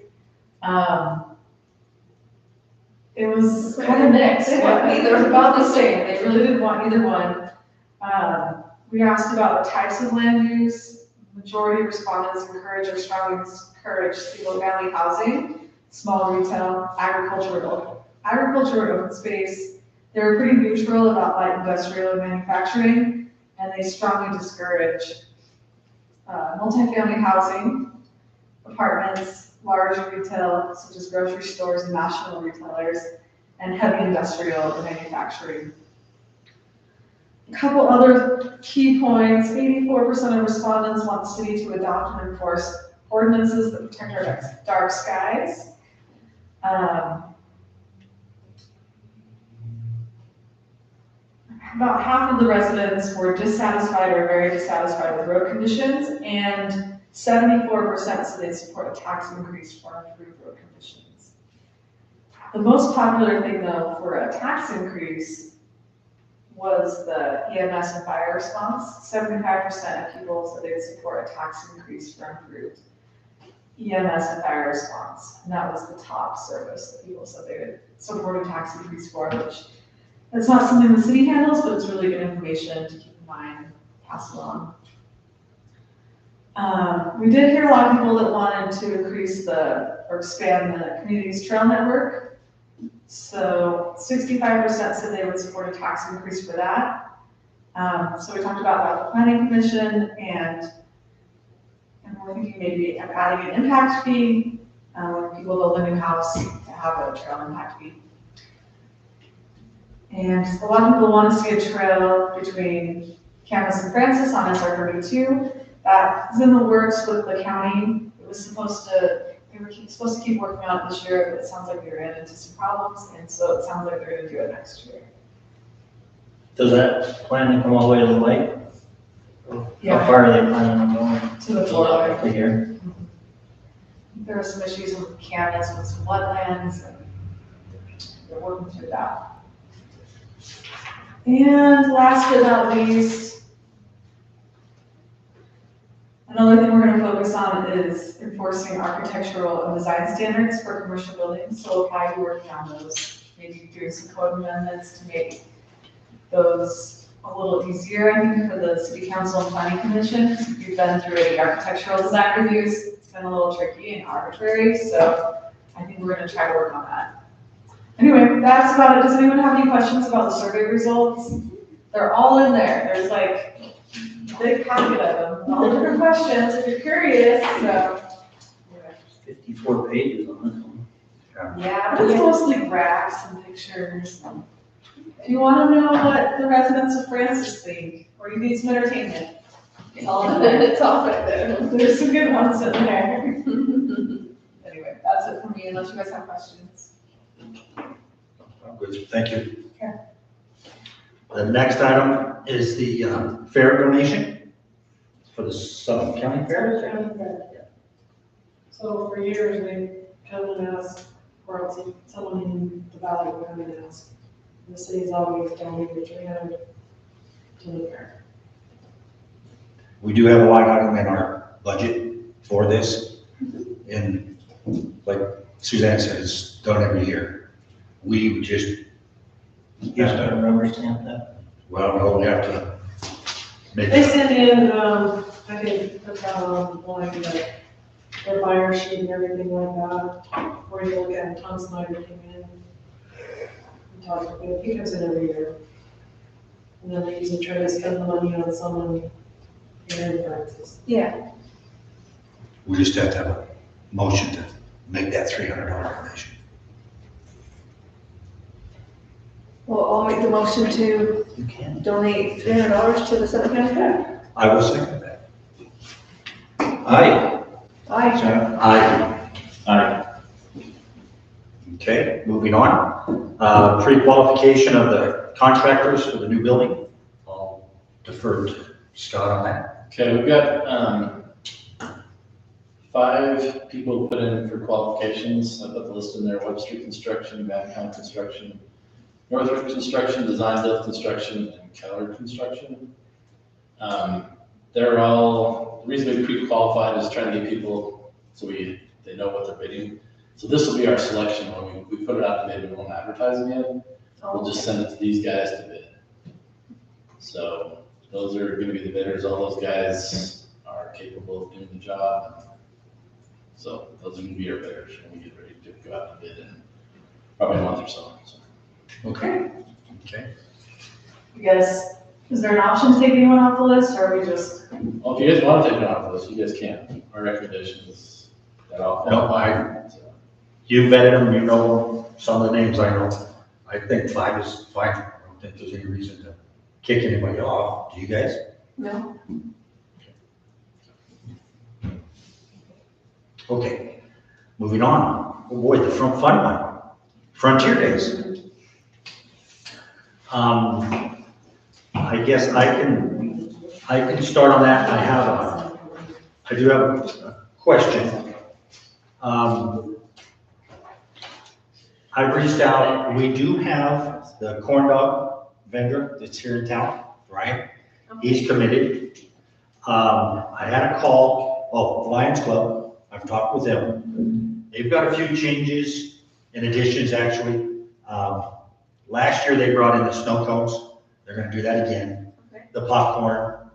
It was kind of mixed. They want It was about the same. They really didn't want either one. We asked about the types of land use. Majority of respondents encourage or strongly discourage single-family housing, small retail, agriculture and open space. They were pretty neutral about light industrial and manufacturing, and they strongly discourage multifamily housing, apartments, large retail, such as grocery stores and national retailers, and heavy industrial and manufacturing. A couple other key points: 84% of respondents want the city to adopt and enforce ordinances that protect our dark skies. About half of the residents were dissatisfied or very dissatisfied with road conditions, and 74% said they support a tax increase for improved road conditions. The most popular thing, though, for a tax increase was the EMS and fire response. 75% of people said they'd support a tax increase for improved EMS and fire response. And that was the top service that people said they would support a tax increase for, which it's not something the city handles, but it's really good information to keep in mind, pass along. We did hear a lot of people that wanted to increase or expand the community's trail network. So 65% said they would support a tax increase for that. So we talked about that with the planning commission, and we're thinking maybe of adding an impact fee when people build a new house to have a trail impact fee. And a lot of people want to see a trail between Camas and Francis on SR 32. That is in the works with the county. They were supposed to keep working on it this year, but it sounds like they ran into some problems, and so it sounds like they're gonna do it next year. Does that plan to come all the way to the lake? How far are they planning on going? To the floor. To here? There were some issues with Camas with some wetlands, and they're working through that. And last but not least, another thing we're going to focus on is enforcing architectural and design standards for commercial buildings. So we'll probably be working on those, maybe doing some code amendments to make those a little easier, I think, for the city council and planning commission. Because if you've been through any architectural design reviews, it's been a little tricky and arbitrary. So I think we're going to try to work on that. Anyway, that's about it. Does anyone have any questions about the survey results? They're all in there. There's like a big packet of them, all different questions if you're curious. So, 54 pages on this one. yeah, but it's mostly graphs and pictures. If you want to know what the residents of Francis think, or you need some entertainment, it's all in there. It's all right there. There's some good ones in there. Anyway, that's it for me, unless you guys have questions. Good, thank you. Okay. The next item is the fair donation for the Suffolk County Fair. So for years, they've come and asked, or else someone in the valley would come and ask The city's always donated 300 to the fair. We do have a line item in our budget for this. And like Suzanne said, it's done every year. We just, You have to rubber stamp that. well, no, we have to make They it. sent in, I can put that on, like, their buyer sheet and everything like that, where you look at Tom Snyder came in. And talked, he comes in every year. And then they usually try to spend the money on someone in Francis. Yeah, We just have to have a motion to make that $300 donation. well, I'll make the motion to You can. donate $300 to the Southern County Fair. I will second that. Aye. Aye. Aye. Okay, moving on. Pre-qualification of the contractors for the new building. I'll defer to Scott on that. Okay, we've got, 5 people put in for qualifications. I put the list in there: Webster Construction, Mankind Construction, Northridge Construction, Design Build Construction, and Keller Construction. They're all, the reason we pre-qualified is trying to get people so they know what they're bidding. So this will be our selection when we put it out to bid. We won't advertise again. We'll just send it to these guys to bid. So those are gonna be the bidders. All those guys are capable of doing the job. So those are gonna be our bidders when we get ready to go out to bid in probably a month or so. Okay. Okay. You guys, is there an option to take anyone off the list, or are we just? Well, if you guys want to take it off the list, you guys can. Our recommendation is that all No, qualify. So, You vetted them, you know some of the names I know. I think 5 is fine. I don't think there's any reason to kick anybody off. Do you guys? No, Okay, moving on. Oh boy, the front fun one. Frontier Days. I guess I can start on that. I do have a question. I reached out, we do have the corn dog vendor that's here in town, right? He's committed. I had a call, Lions Club, I've talked with them. They've got a few changes and additions, actually. Last year, they brought in the snow cones. They're gonna do that again. Okay. The popcorn,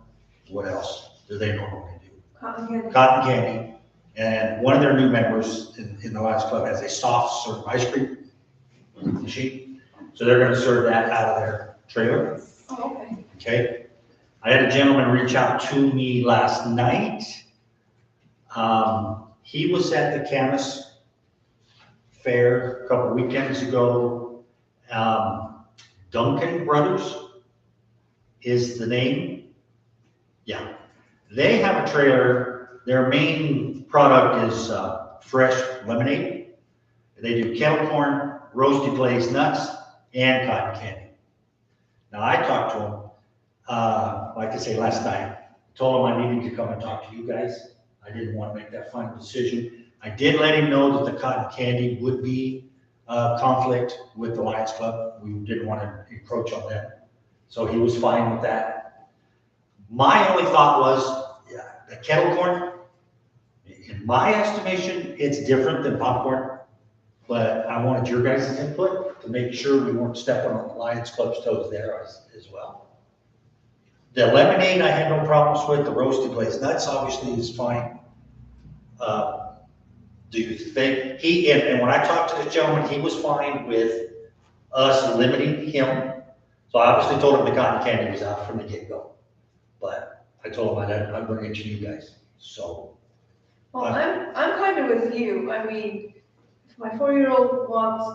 what else do they normally do? cotton candy. Cotton candy. And one of their new members in the Lions Club has a soft serve ice cream machine. So they're gonna serve that out of their trailer. Oh, okay. Okay, I had a gentleman reach out to me last night. He was at the Camas Fair a couple weekends ago. Duncan Brothers is the name. Yeah, they have a trailer. Their main product is fresh lemonade. They do kettle corn, roasted glazed nuts, and cotton candy. Now, I talked to him, like I say, last night, told him I needed to come and talk to you guys. I didn't want to make that final decision. I did let him know that the cotton candy would be conflict with the Lions Club. We didn't want to encroach on them. So he was fine with that. My only thought was, yeah, the kettle corn, in my estimation, it's different than popcorn, but I wanted your guys' input to make sure we weren't stepping on the Lions Club's toes there as well. The lemonade, I had no problems with. The roasted glazed nuts, obviously, is fine. Do you think, and when I talked to this gentleman, he was fine with us limiting him. So I obviously told him the cotton candy was out from the get-go. But I told him I'd bring it to you guys, so. Well, I'm kind of with you. I mean, if my 4-year-old wants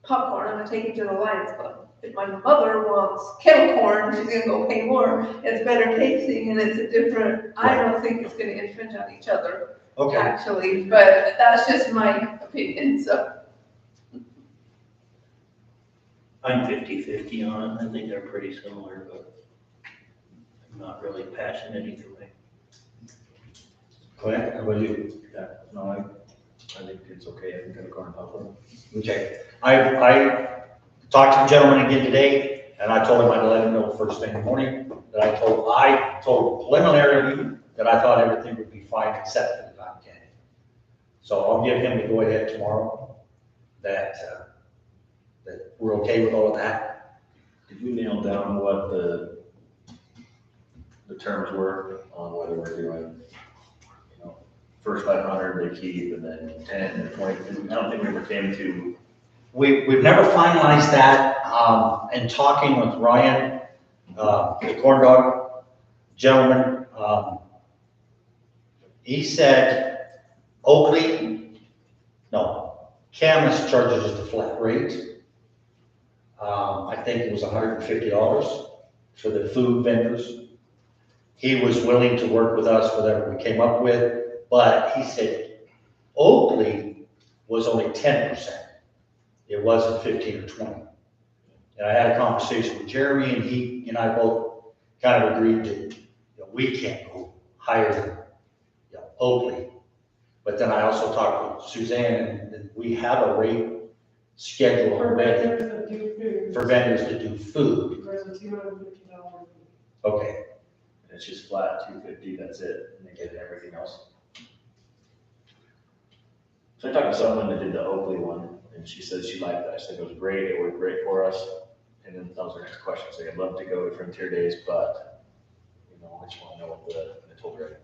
popcorn, I'm gonna take it to the Lions Club. If my mother wants kettle corn, she's gonna go pay more. It's better tasting and it's a different, I don't think it's gonna infringe on each other, Okay, actually, but that's just my opinion, so. I'm 50-50 on it. I think they're pretty similar, but I'm not really passionate either way. Clint, how about you? Yeah, no, I think it's okay. I think I've gone up. Okay, I talked to the gentleman again today, and I told him I'd let him know first thing in the morning, that I told him preliminarily that I thought everything would be fine except for the cotton candy. So I'll give him the go-ahead tomorrow, that we're okay with all of that. Did you nail down what the terms were on whether we're doing, first 500 they keep, and then 10 and 20? I don't think we ever came to. We've never finalized that, and talking with Ryan, the corn dog gentleman, he said Camus charges us the flat rate. I think it was $150 for the food vendors. He was willing to work with us, whatever we came up with, but he said Oakley was only 10%. It wasn't 15 or 20. And I had a conversation with Jeremy, and he and I both kind of agreed that we can't go higher than Oakley. But then I also talked with Suzanne, and we have a rate schedule For already vendors that do food. for vendors to do food. There's a $250. Okay, It's just flat 250, that's it, and they get everything else. So I talked to someone that did the Oakley one, and she said she liked that. She said it was great, it worked great for us. And then that was her next question, so I'd love to go to Frontier Days, but, I just want to know what I told her,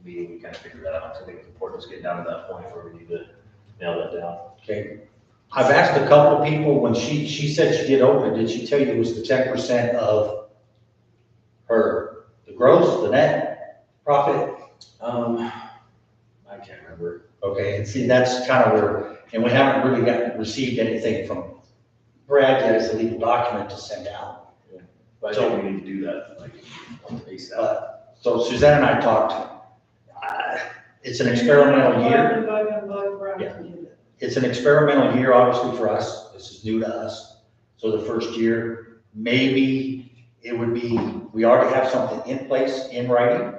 meeting, we kind of figured that out. So I think it's important to get down to that point where we need to nail that down. okay. I've asked a couple of people, when she said she did Oakley, did she tell you it was the 10% of the gross, the net profit? I can't remember. Okay, and see, that's kind of where, and we haven't really received anything from Brad yet as a legal document to send out. But I think we need to do that, like, on the base out. So Suzanne and I talked, it's an experimental year. Yeah. It's an experimental year, obviously, for us. This is new to us. So the first year, maybe it would be, we already have something in place, in writing,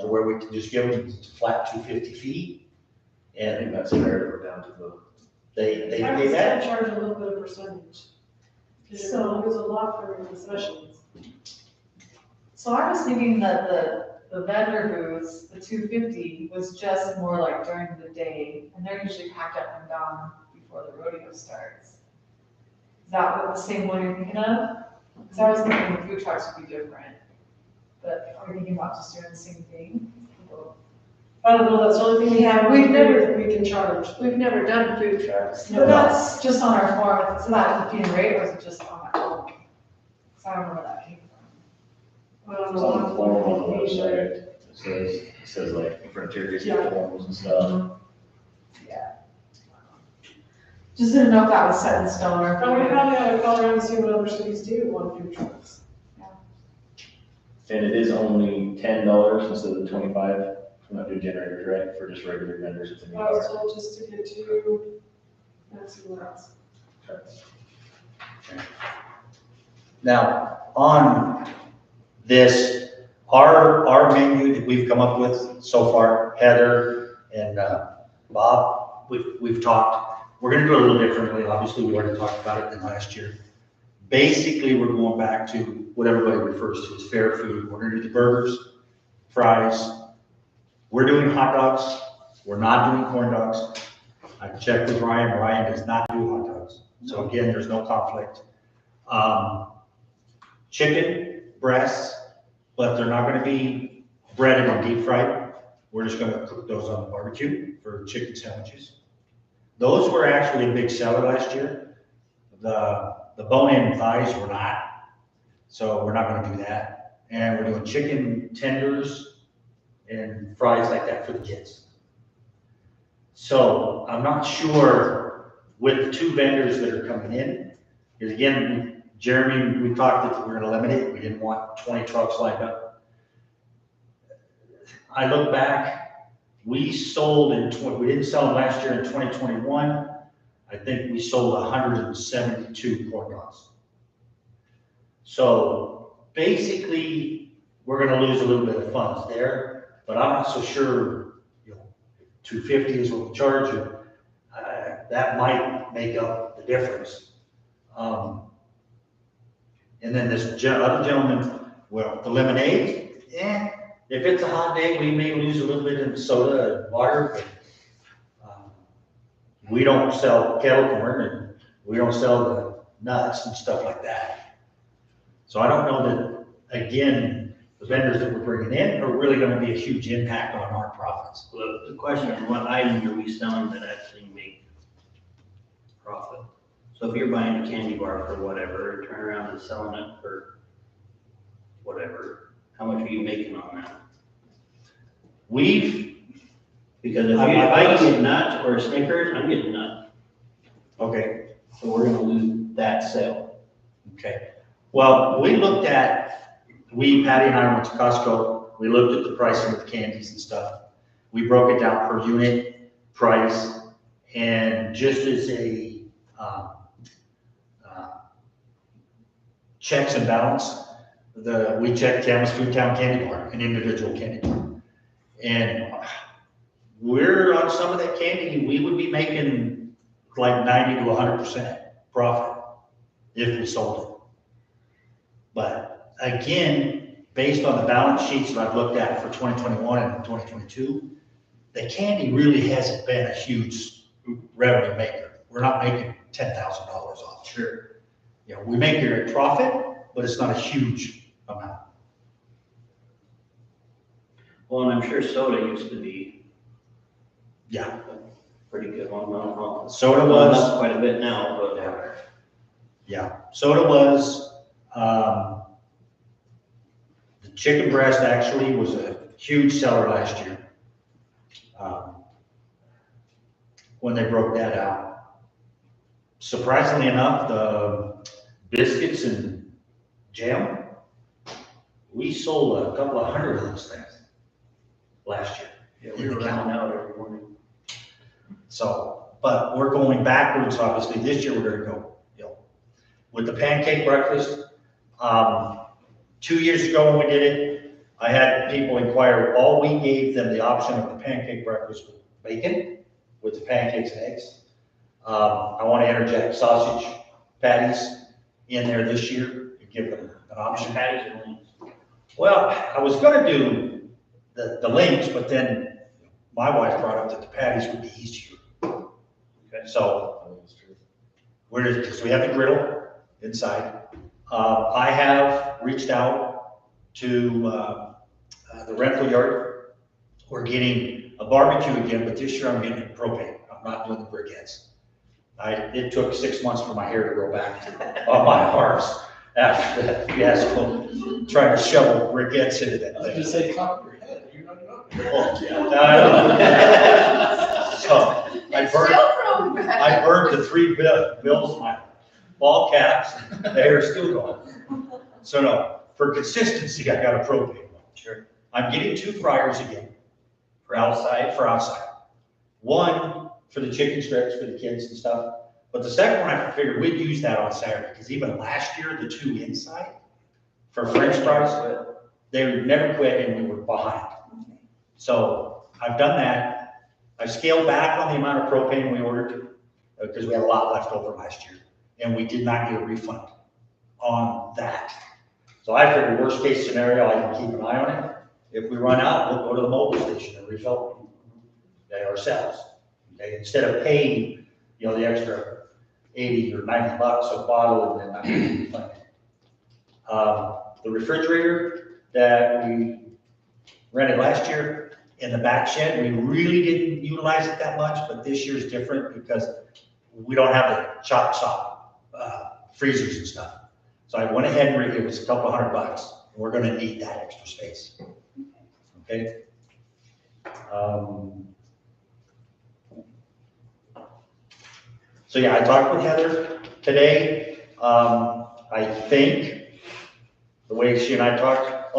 to where we can just give them flat 250 feet. I think And that's fair, we're down to the. they I pay would that. still charge a little bit of percentage. Because you're gonna lose a lot for your concessions. So I was thinking that the vendor booths, the 250, was just more like during the day, and they're usually packed up and gone before the rodeo starts. Is that what the same one you're thinking of? Because I was thinking the food trucks would be different, but are we thinking about just doing the same thing? I don't know, that's the only thing we have. We've never- that we can charge. We've never done food trucks. But that's just on our form, is that the competing rate, or is it just on that form? Because I don't remember that came from. I don't It's know. on the form on the website. It says like Frontier Days Yeah. forms and stuff. Just didn't know if that was set in stone or. if But we we- probably ought to call around and see what other cities do on food trucks. And it is only $10 instead of the 25, we're not doing generators, right, for just regular vendors with the new I was car. told just to get to, let's see what else. Now, on this, our menu that we've come up with so far, Heather and Bob, we've talked, we're gonna do it a little differently. Obviously, we already talked about it than last year. Basically, we're going back to what everybody refers to as fair food. We're gonna do the burgers, fries. We're doing hot dogs. We're not doing corn dogs. I checked with Ryan. Ryan does not do hot dogs. So again, there's no conflict. Chicken breasts, but they're not gonna be breaded and deep fried. We're just gonna cook those on the barbecue for chicken sandwiches. Those were actually a big seller last year. The bone-in thighs were not, so we're not gonna do that. And we're doing chicken tenders and fries like that for the kids. So I'm not sure with the two vendors that are coming in, because again, Jeremy, we talked that we're gonna limit it. We didn't want 20 trucks lined up. I look back, we sold we didn't sell them last year in 2021. I think we sold 172 corn dogs. So basically, we're gonna lose a little bit of funds there, but I'm not so sure, 250 is what we charge you. That might make up the difference. And then this other gentleman, well, the lemonade, if it's a hot day, we may lose a little bit in soda and water, but we don't sell kettle corn and we don't sell the nuts and stuff like that. So I don't know that, again, the vendors that we're bringing in are really gonna be a huge impact on our profits. Well, the question is, what items are we selling that actually make profit? So if you're buying a candy bar for whatever, turn around and selling it for whatever, how much are you making on that? Because if I get nuts or Snickers, I'm getting nuts, Okay. so we're gonna lose that sale. Okay. Well, Patty and I went to Costco, we looked at the pricing of the candies and stuff. We broke it down per unit price, and just as a, checks and balance, we checked Camas Food Town Candy Bar, an individual candy bar. And we're on some of that candy, we would be making like 90 to 100% profit if we sold it. But again, based on the balance sheets that I've looked at for 2021 and 2022, the candy really hasn't been a huge revenue maker. We're not making $10,000 off. Sure. You know, we make a profit, but it's not a huge amount. Well, and I'm sure soda used to be Yeah, a pretty good one, I don't know. soda Well, was, that's quite a bit now, but. soda was, the chicken breast actually was a huge seller last year. When they broke that out. Surprisingly enough, the biscuits and jam, we sold a couple of hundred of those things last year. Yeah, we were rounding out every morning. So, but we're going backwards, obviously. This year we're gonna go, with the pancake breakfast. 2 years ago when we did it, I had people inquire, all we gave them the option of the pancake breakfast with bacon, with the pancakes and eggs. I want to interject sausage patties in there this year and give them an option. Patties and wings. Well, I was gonna do the links, but then my wife brought up that the patties would be easier. Okay, so because we have the griddle inside. I have reached out to the rental yard. We're getting a barbecue again, but this year I'm getting propane. I'm not doing the briquettes. It took 6 months for my hair to grow back on my arms after that fiasco, trying to shovel briquettes into that thing. Just say top of your head, you're not doing it. Oh, yeah. So I burned the 3 bills, my ball caps, the hair still going. So no, for consistency, I got a propane one. Sure. I'm getting 2 fryers again. For outside? For outside. One for the chicken strips for the kids and stuff. But the second one, I figured we'd use that on Saturday, because even last year, the 2 inside for French fries, they never quit and we were behind. So I've done that. I've scaled back on the amount of propane we ordered because we had a lot left over last year, and we did not get a refund on that. So I figured worst case scenario, I can keep an eye on it. If we run out, we'll go to the mobile station and refill it ourselves. Okay, instead of paying, the extra 80 or 90 bucks a bottle and then not getting refunded. The refrigerator that we rented last year in the back shed, we really didn't utilize it that much, but this year's different because we don't have the chop stop freezers and stuff. So I went ahead and it was a couple $100. We're gonna need that extra space. Okay. So yeah, I talked with Heather today. I think the way she and I talked,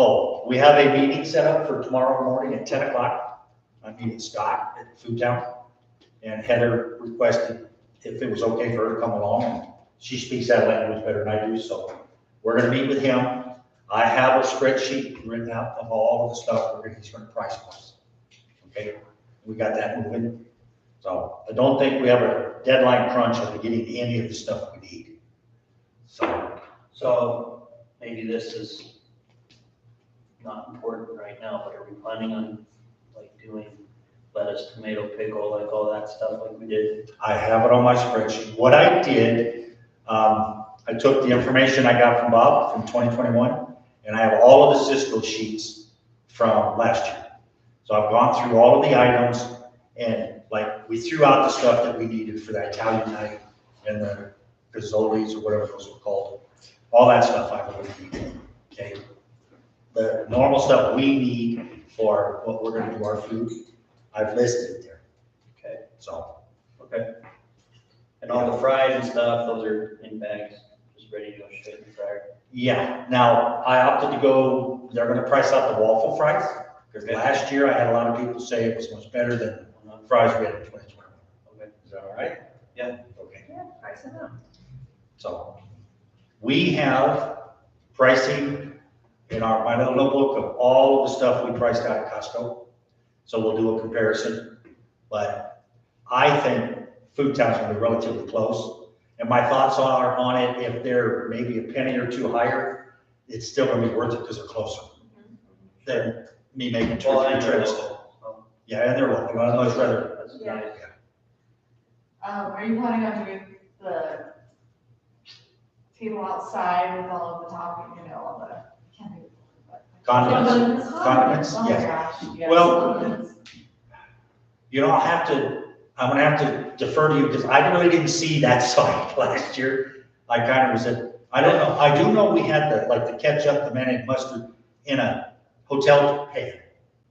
we have a meeting set up for tomorrow morning at 10 o'clock. I'm meeting Scott at Food Town, and Heather requested if it was okay for her to come along, and she speaks that language better than I do, so we're gonna meet with him. I have a spreadsheet written out of all of the stuff he's gonna price us. Okay, we got that moving. So I don't think we have a deadline crunch on getting any of the stuff we need. So maybe this is not important right now, but are we planning on like doing lettuce, tomato, pickle, like all that stuff like we did? I have it on my spreadsheet. What I did, I took the information I got from Bob from 2021, and I have all of the Cisco sheets from last year. So I've gone through all of the items, and like, we threw out the stuff that we needed for that Italian night and the Fazoli's or whatever those were called. All that stuff I've eliminated, okay? The normal stuff we need for what we're gonna do our food, I've listed it there. Okay. So, Okay. And all the fries and stuff, those are in bags, just ready to go straight in the fryer. yeah, now, I opted to go, they're gonna price out the waffle fries, because Okay. last year I had a lot of people say it was much better than fries we had in 2021. Okay. Is that all right? Yeah. Okay, Yeah, price it up. so, we have pricing in my little notebook of all of the stuff we priced out at Costco, so we'll do a comparison, but I think Food Town's gonna be relatively close, and my thoughts are on it, if they're maybe a penny or two higher, it's still gonna be worth it because they're closer than me making two Well, or and three they're trips. local, so Yeah, and they're local, I'd much rather, that's Yeah. nice. Are you planning on doing the table outside with all of the topping, you know, all the, can't think of it. condiments, condiments, Oh my yes. gosh, yes. Well- Condiments. You know, I'm gonna have to defer to you, because I really didn't see that site last year. I kind of was at, I don't know, I do know we had the ketchup, the mayonnaise, mustard in a hotel pan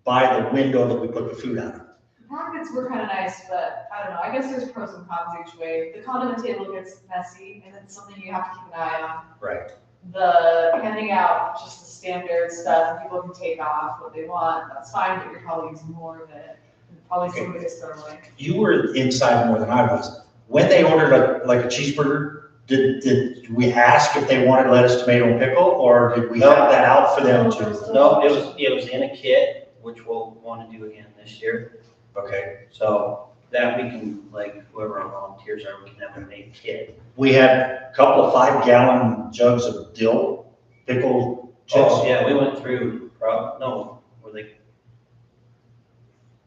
by the window that we put the food out of. The packets were kind of nice, but I don't know, I guess there's pros and cons each way. The condiment table gets messy, and it's something you have to keep an eye on. Right. The handing out just the standard stuff, people can take off what they want, that's fine, but you're probably using more of it. And probably Okay. some of it's thrown away. You were inside more than I was. When they ordered a cheeseburger, did we ask if they wanted lettuce, tomato, and pickle, or did we have that out for them too? No, it was in a kit, which we'll want to do again this year. Okay. So that we can, like, whoever our volunteers are, we can have a made kit. We had a couple of 5-gallon jugs of dill, pickle chips. Oh, yeah, we went through, were they?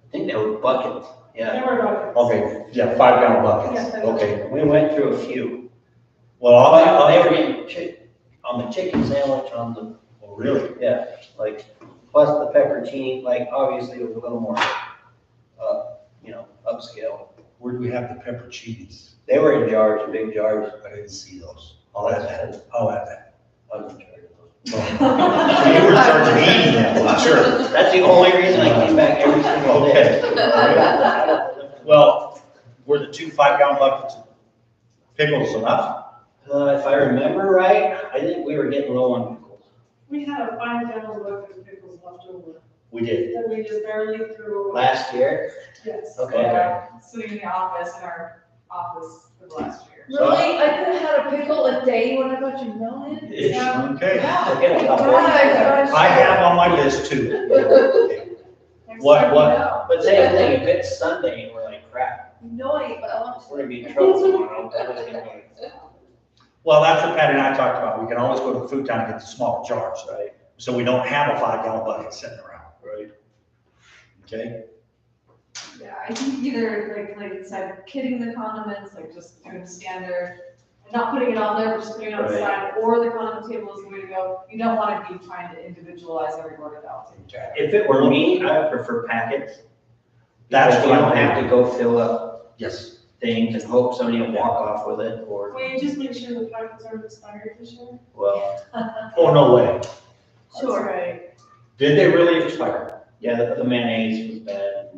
I think they were buckets, yeah. They were about. Okay, yeah, 5-gallon buckets, Yes, I know. okay. We went through a few. Well, Oh, they were getting on the chicken sandwich, on the, oh, really? yeah, like, plus the pepperoni, like, obviously it was a little more, upscale. Where do we have the pepperoncinis? They were in jars, big jars. I didn't see those. I'll add that, I'll add that. I was in charge of those. So you were in charge of eating them, well, sure. That's the only reason I came back every single day. Well, were the 2 5-gallon buckets of pickles enough? If I remember right, I think we were getting low on pickles. We had a 5-gallon bucket of pickles left over, We did. that we just barely threw away. Last year? Yes. Okay. Yeah, sitting in the office, in our office for the last year. So- Really? I could have had a pickle a day when I got your mail in? Yeah. Okay. We'll get a couple. I have on my list too. What- what- But same thing, if it's Sunday and we're like, crap, No, I want we're gonna be in trouble tomorrow. That was gonna be- Well, that's what Patty and I talked about. We can always go to Food Town and get the smaller jars, Right, so we don't have a 5-gallon bucket sitting around, right. okay? Yeah, I think either, like you said, kitting the condiments, like just doing standard, and not putting it on there, but just putting it on the Right. side, or the condiment table is the way to go. You don't want to be trying to individualize every order out. If it were me, I would prefer packets. That's Because you what don't I'm have to go fill up Yes. things and hope somebody will walk off with it, or, Will you just make sure the packets aren't expired this year? well, Oh, no way. Sure. Right. Did they really expire? yeah, the mayonnaise was bad.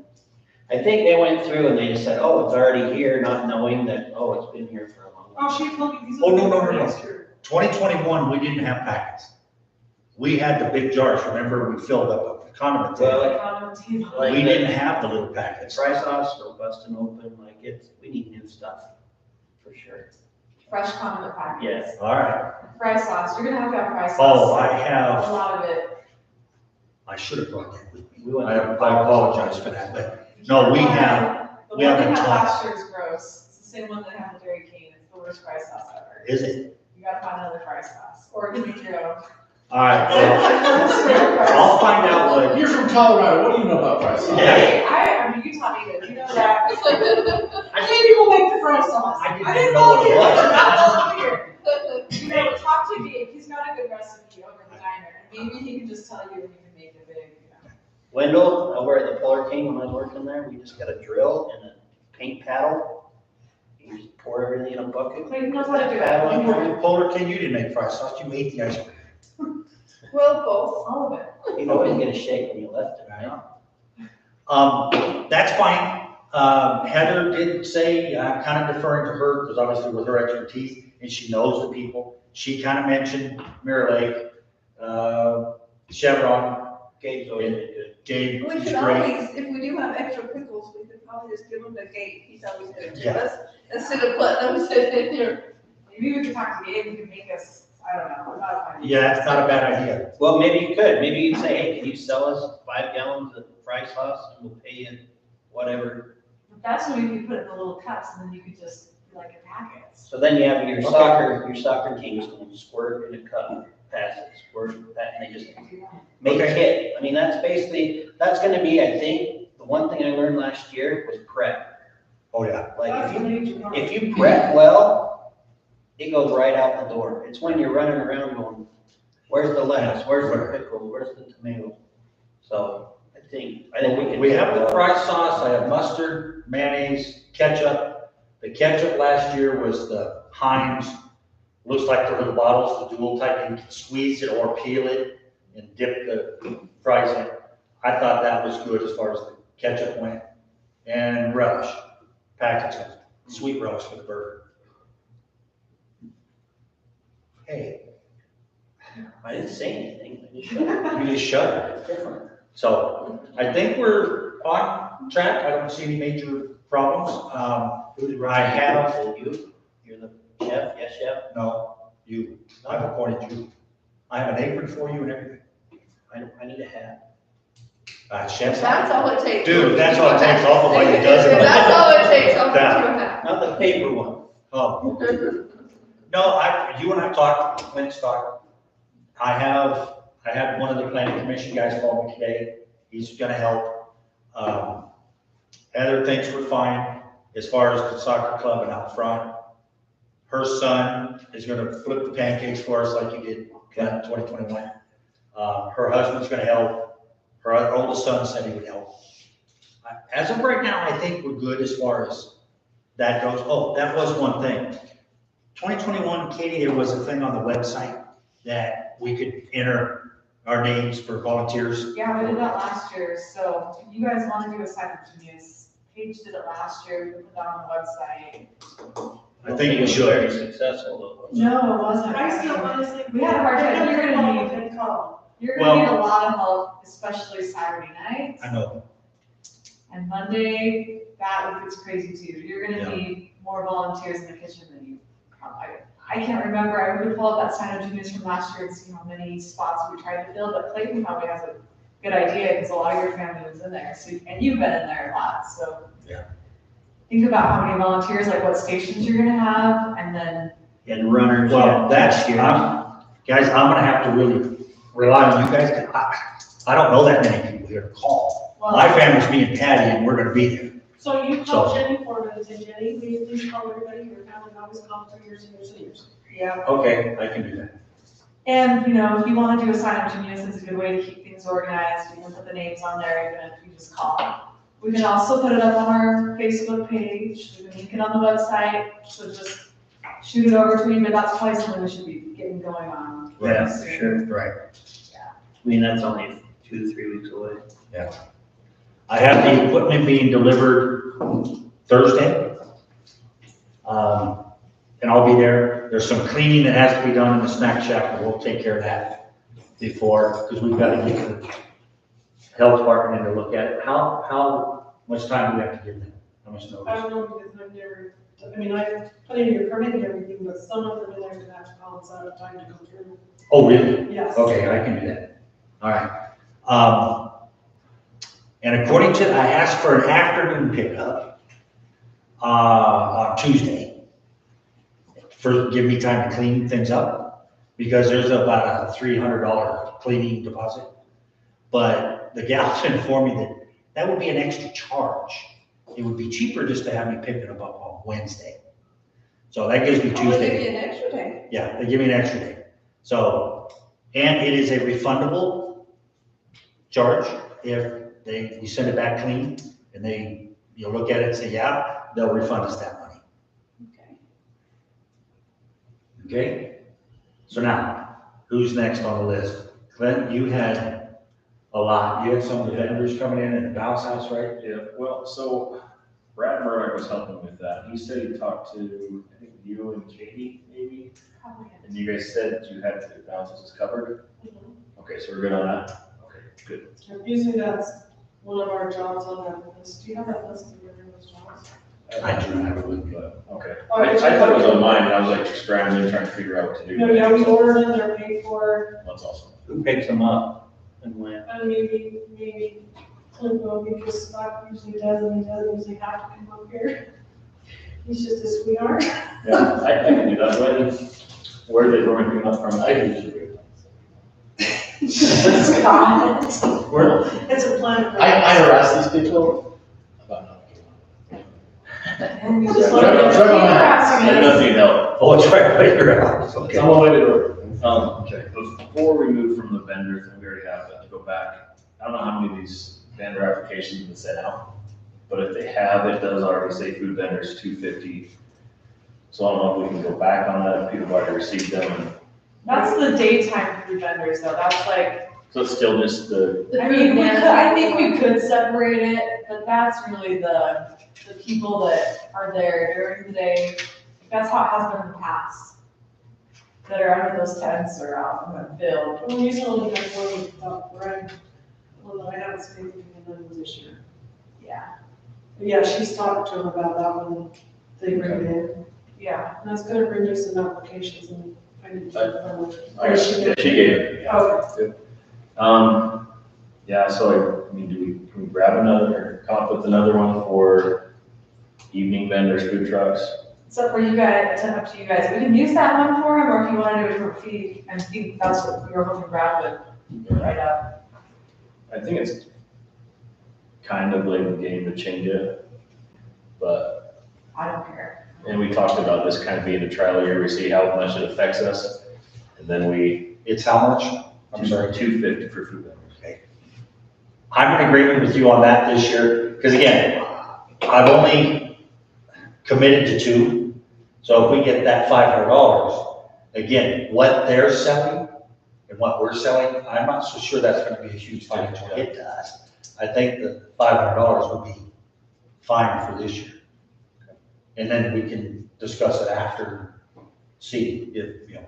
I think they went through and they just said, oh, it's already here, not knowing that, oh, it's been here for a long time. Oh, she's looking, these Oh, are no, for no. next year. 2021, we didn't have packets. We had the big jars, remember, we filled up a condiment Well, table. Like condiment table. like We the- didn't have the little The packets. fry sauce, we're busting open, like we need new stuff, for sure. Fresh condiment packets. Yes. All right. Fry sauce, you're gonna have to have fry sauce. Oh, I A have, lot of it. I should have brought that with me. We went I through apologize for that, but no, we have, The we one have they a had ton. last year is gross. It's the same one that had the Dairy King. It's the worst fry sauce ever. Is it? You gotta find another fry sauce, or you make your own. All right, well, I'll find out what, You're from Colorado, what do you know about fry sauce? Yeah. I mean, you taught me that, you know that. I can't people make the fry sauce. I didn't I didn't know what it volunteer, was. not volunteer. You know, talk to Dave, he's got a good recipe over the diner, and maybe he can just tell you and you can make it big, you know. Wendell, over at the Polar King, when I was working there, we just got a drill and a paint paddle. You just pour everything in a bucket. Clayton knows how to do Paddle it. in there. Polar King, you didn't make fried sauce, you ate the ice cream. Well, both. All of it. You always get a shake when you left it, right? That's fine. Heather did say, I'm kind of deferring to her, because obviously with her expertise, and she knows the people. She kind of mentioned Mirror Lake, Chevron, Gabe's always been good. Gabe, We he's could great. always, if we do have extra pickles, we could probably just give him the gate, he's always gonna give Yeah. us, instead of letting them sit in here. Maybe we could talk to Gabe, he could make us, I don't know, not a Yeah, that's not a bad idea. Well, maybe you could. Maybe you'd say, hey, can you sell us 5 gallons of fry sauce and we'll pay you whatever. That's when you could put it in the little cups, and then you could just, like, in packets. So then you have your soccer team is going to squirt in a cup, pass it, squirt that, and they just make a hit. I mean, that's basically, that's gonna be, I think, the one thing I learned last year was prep. Oh, yeah. Like, if you prep well, it goes right out the door. It's when you're running around going, where's the lettuce, where's the pickle, where's the tomato? So, I think we can. We have the fried sauce, I have mustard, mayonnaise, ketchup. The ketchup last year was the Heinz, looks like the little bottles, the dual type, you can squeeze it or peel it and dip the fries in. I thought that was good as far as the ketchup went. And relish, packets of sweet relish for the burger. Hey, I didn't say anything, I just shut up. you just shut it. It's different. So I think we're on track. I don't see any major problems. I have, You're the chef, yes, chef? no, you, I've appointed you. I have an apron for you and everything. I need a hat. Chef's. That's all it takes. Dude, that's all it takes. I'll put like a dozen. If that's all it takes, I'll put Yeah. you a hat. Not the paper one. Oh. No, you and I talked, when it's talked. I had one of the planning commission guys call me today. He's gonna help. Heather thinks we're fine as far as the soccer club and out front. Her son is gonna flip the pancakes for us like he did in 2021. Her husband's gonna help. Her oldest son said he would help. As of right now, I think we're good as far as that goes. Oh, that was one thing. 2021, Katie, there was a thing on the website that we could enter our names for volunteers. Yeah, we did that last year, so if you guys wanna do a simultaneous, Paige did it last year, we put that on the website. I think we It was should. Very successful though. No, it wasn't. I still honestly. We had a hard time. You're gonna need- And call. You're gonna need a lot of help, especially Saturday nights. I know. And Monday, that gets crazy too. You're Yeah. gonna need more volunteers in the kitchen than you probably. I can't remember, I would pull up that sign of juniors from last year and see how many spots we tried to fill, but Clayton probably has a good idea, because a lot of your family was in there, so, and you've been in there a lot, so. Yeah. Think about how many volunteers, like what stations you're gonna have, and then, And runners. Well, that's, here. guys, I'm gonna have to really rely on you guys. I don't know that many people here to call. My well, family's me and Patty, and we're gonna be there. So you call Jenny Foreman and say, Jenny, will you please call everybody, your family, always call for your seniors. yeah. Okay, I can do that. And, you know, if you wanna do a sign of genius, it's a good way to keep things organized, you can put the names on there, even if you just call. We can also put it up on our Facebook page, we can link it on the website, so just shoot it over to me, but that's probably something we should be getting going on. Yeah, soon. for sure. Right. I mean, that's only 2 to 3 weeks away. I have the equipment being delivered Thursday. And I'll be there. There's some cleaning that has to be done in the snack shack, but we'll take care of that before, because we've got to get the health department in to look at it. How much time do we have to give them? How much I notice? don't know, because I've never, I mean, I put in your permit and everything, but some of them in there that have to call us out of time to come through. Oh, really? Yes. Okay, I can do that. All right. And according to, I asked for an afternoon pickup, on Tuesday. first, give me time to clean things up, because there's about a $300 cleaning deposit. But the gal informed me that that would be an extra charge. It would be cheaper just to have me pick it up on Wednesday. So that gives me Oh, they give Tuesday. you an extra day. Yeah, they give me an extra day. So, and it is a refundable charge if we send it back clean and you'll look at it and say, yeah, they'll refund us that money. Okay. Okay? So now, who's next on the list? Clint, you had a lot. You had some of the vendors coming in the bounce house, right? Yeah, well, so Brad Murdoch was helping with that. He said he talked to, I think, you and Katie, maybe? And you guys said you had the bounces was covered? Okay, so we're good on that? Okay, good. Usually that's one of our jobs on that list. Do you have that list of your newest jobs? I do have it with me. But, okay. Oh, I thought it was on mine, and I was like scrambling, trying to figure out what to do. No, yeah, we ordered them, they're paid for, That's awesome. Who picks them up and when? and maybe Clint will, because Scott usually does, and he doesn't usually have to come up here. He's just a sweetheart. Yeah, I can do that. Where are they going up from? I can usually do Scott. Where? It's a plan. I harass these people about not. And you Yeah, just I'm trying That doesn't need help. Oh, it's right by your house. Okay. I'm on my way to work. Okay, before we move from the vendors, and we already have that to go back, I don't know how many of these vendor applications have been sent out, but if they have, it does already say food vendors 250. So I don't know if we can go back on that, if people have already received them, and That's the daytime food vendors though, that's like, so it's still just the, I mean, I think we could separate it, but that's really the people that are there during the day. That's how it has been in the past. That are under those tents or out in the field. Well, you only have one without Brad, although I haven't seen anything in them this year. Yeah, But yeah, she's talked to him about that when they bring it in. yeah. And I was gonna bring you some applications and I didn't. yeah, she gave it, yeah. Okay. Yeah, so I mean, can we grab another, or come up with another one for evening vendors, food trucks? It's up for you guys, it's up to you guys. We can use that one for them, or if you want to do a different fee, and think that's what we were hoping Brad would write up. I think it's kind of late in the game to change it, but, I don't care. and we talked about this kind of being a trial year, we see how much it affects us, and then It's how much? I'm sorry. 250 for food vendors. I'm in agreement with you on that this year, because again, I've only committed to 2. So if we get that $500, again, what they're selling and what we're selling, I'm not so sure that's gonna be a huge financial hit to us. I think the $500 would be fine for this year. And then we can discuss it after, see if,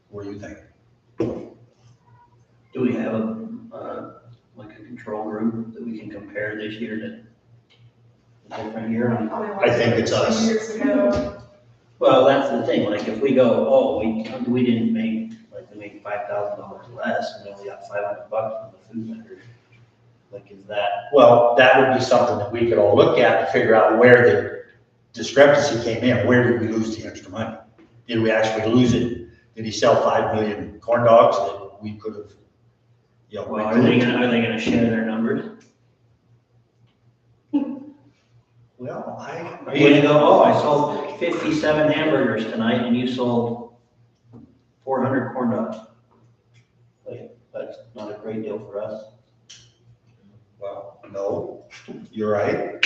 what do you think? Do we have like a control group that we can compare this year to a different year? I think it's us. Years ago. Well, that's the thing, like if we go, oh, we didn't make, like we made $5,000 less and we only got $500 from the food vendors. Like, is that, Well, that would be something that we could all look at to figure out where the discrepancy came in. Where did we lose the extra money? Did we actually lose it? Did he sell 5 million corn dogs that we could have, well, are they gonna share their numbers? Well, Are you gonna go, oh, I sold 57 hamburgers tonight and you sold 400 corn dogs? Like, that's not a great deal for us. Well, no, you're right.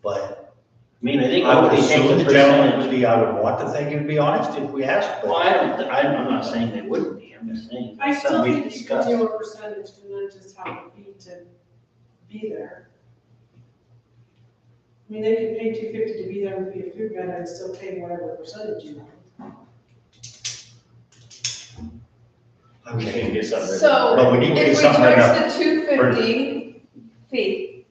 But I mean, I think. I would we take assume the the gentleman percentage. would be, I would want to think he'd be honest if we asked, Well, but I'm not saying they wouldn't be, I'm just saying. I it's still something we think you discussed. could do a percentage and then just have a fee to be there. I mean, they could pay $250 to be there and be a food vendor and still pay whatever percentage you want. We okay. can get something. So, But we need to get if we something right now. charge the 250 fee,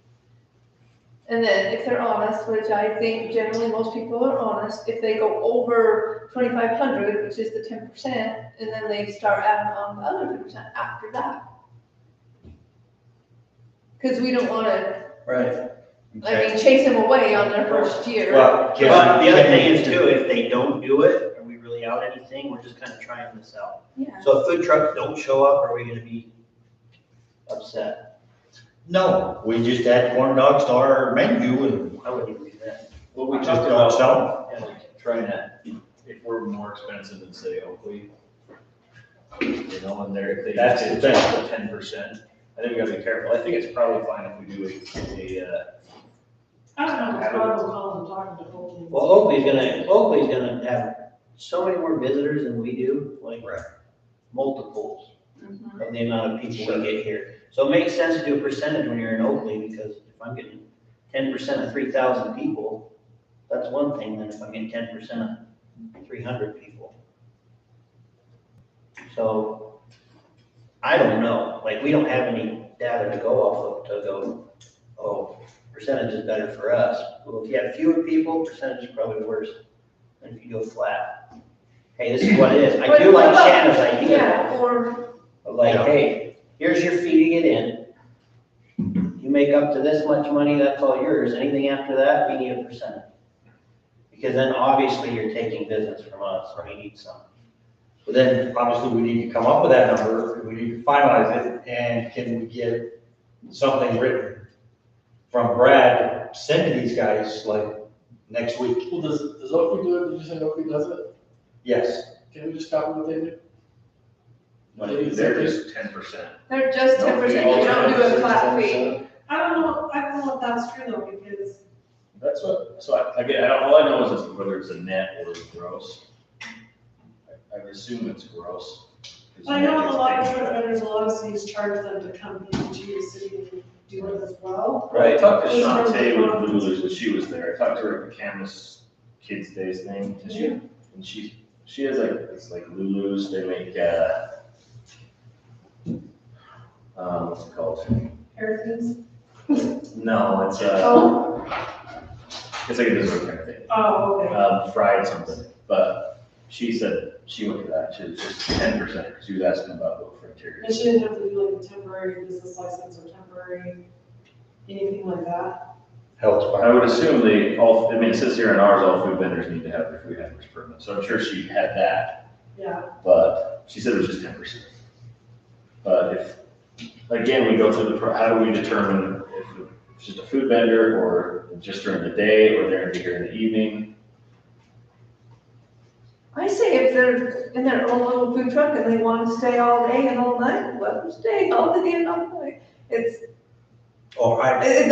and then if they're honest, which I think generally most people are honest, if they go over 2,500, which is the 10%, and then they start adding on the other 10% after that. Because we don't want to, Right. Okay. I mean, chase them away on their first year. Well, But the other thing is too, if they don't do it, are we really out anything? We're just kind of trying this out. Yeah. So if food trucks don't show up, are we gonna be upset? No, we just add corn dogs to our menu and I wouldn't even do that. Well, we just talked don't about sell trying to, if we're more expensive than say Oakley, you know, and they're, if they That's just the get 10%, I think we gotta be careful. I think it's probably fine if we do I don't know, if Todd will call and talk to Oakley. Well, Oakley's gonna have so many more visitors than we do, like Right. multiples Mhm. of the amount of people we get here. So it makes sense to do a percentage when you're in Oakley, because if I'm getting 10% of 3,000 people, that's one thing, than if I'm getting 10% of 300 people. So, I don't know, like, we don't have any data to go off of to go, oh, percentage is better for us. Well, if you have fewer people, percentage is probably worse than if you go flat. Hey, this is what it is. I But do like what about- Shanna's idea. Yeah, or, Of like, Yeah. hey, here's your fee to get in. You make up to this much money, that's all yours. Anything after that, we need a percentage. Because then obviously you're taking business from us, or we need some. But then, obviously, we need to come up with that number, we need to finalize it, and can we get something written from Brad, send to these guys, like, next week? Well, does Oakley do it? Did you say Oakley does it? Yes, Can we just copy what they do? they're just 10%. they're just No, 10%, we you don't do a all- flat fee. I don't know if that's true though, because That's what, so again, all I know is it's whether it's a net or gross. I would assume it's gross. 'Cause I know net a gets lot of paid. truck vendors, a lot of cities charge them to come into the city and do it as well. I talked to Those are the Shantae with problems. Lulu's when she was there. I talked to her at the Camus Kids Days thing, and she has like, it's like Lulu's, they make, what's it called? Heritage. No, it's, Oh, it's like a dessert kind of thing. Oh, okay. Fried something, but she said she went to that, she was just 10%, she was asking about what for interiors. And she didn't have to do like a temporary business license or temporary, anything like that. health I would assume I mean, it says here in ours, all food vendors need to have their food handler's permit, so I'm sure she had that, Yeah. but she said it was just 10%. But if, again, we go through how do we determine if it's just a food vendor, or just during the day, or they're gonna be here in the evening? I say if they're in their own little food truck and they want to stay all day and all night, let them stay all day and all night. They're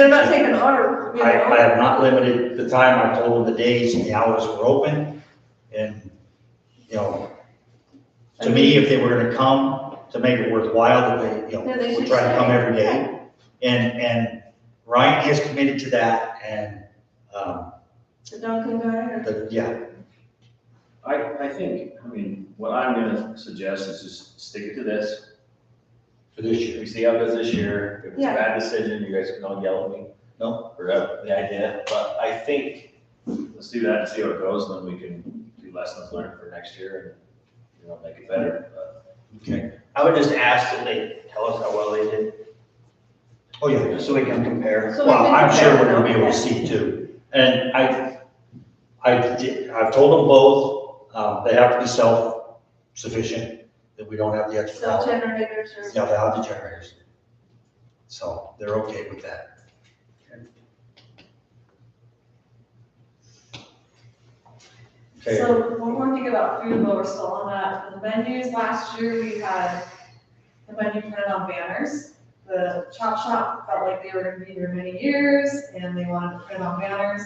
not taking our, you know. I have not limited the time, I told them the days and the hours were open, and, you know, to me, if they were gonna come, to make it worthwhile, that they, you Then they know, we should try to stay. come every day. And Ryan has committed to that, and, The Dunkin' guy, yeah, I think, I mean, what I'm gonna suggest is just stick it to this. for this If year. we see how it goes this year, if it's a Yeah. bad decision, you guys can all yell at me. No. For the idea, but I think, let's do that and see how it goes, and then we can do lessons learned for next year and, make it better. But Okay. I would just ask that they tell us how well they did, Oh, yeah. just so we can compare. So we Well, can I'm sure compare we're gonna be able them. to see too. And I've told them both, they have to be self-sufficient, that we don't have the extra help. self-generators or. Yeah, they have the generators. So they're okay with that. Okay, So one more thing about food while we're still on that, the menus, last year we had the menu printed on banners. The Chop Shop felt like they were gonna be there many years and they wanted to print on banners.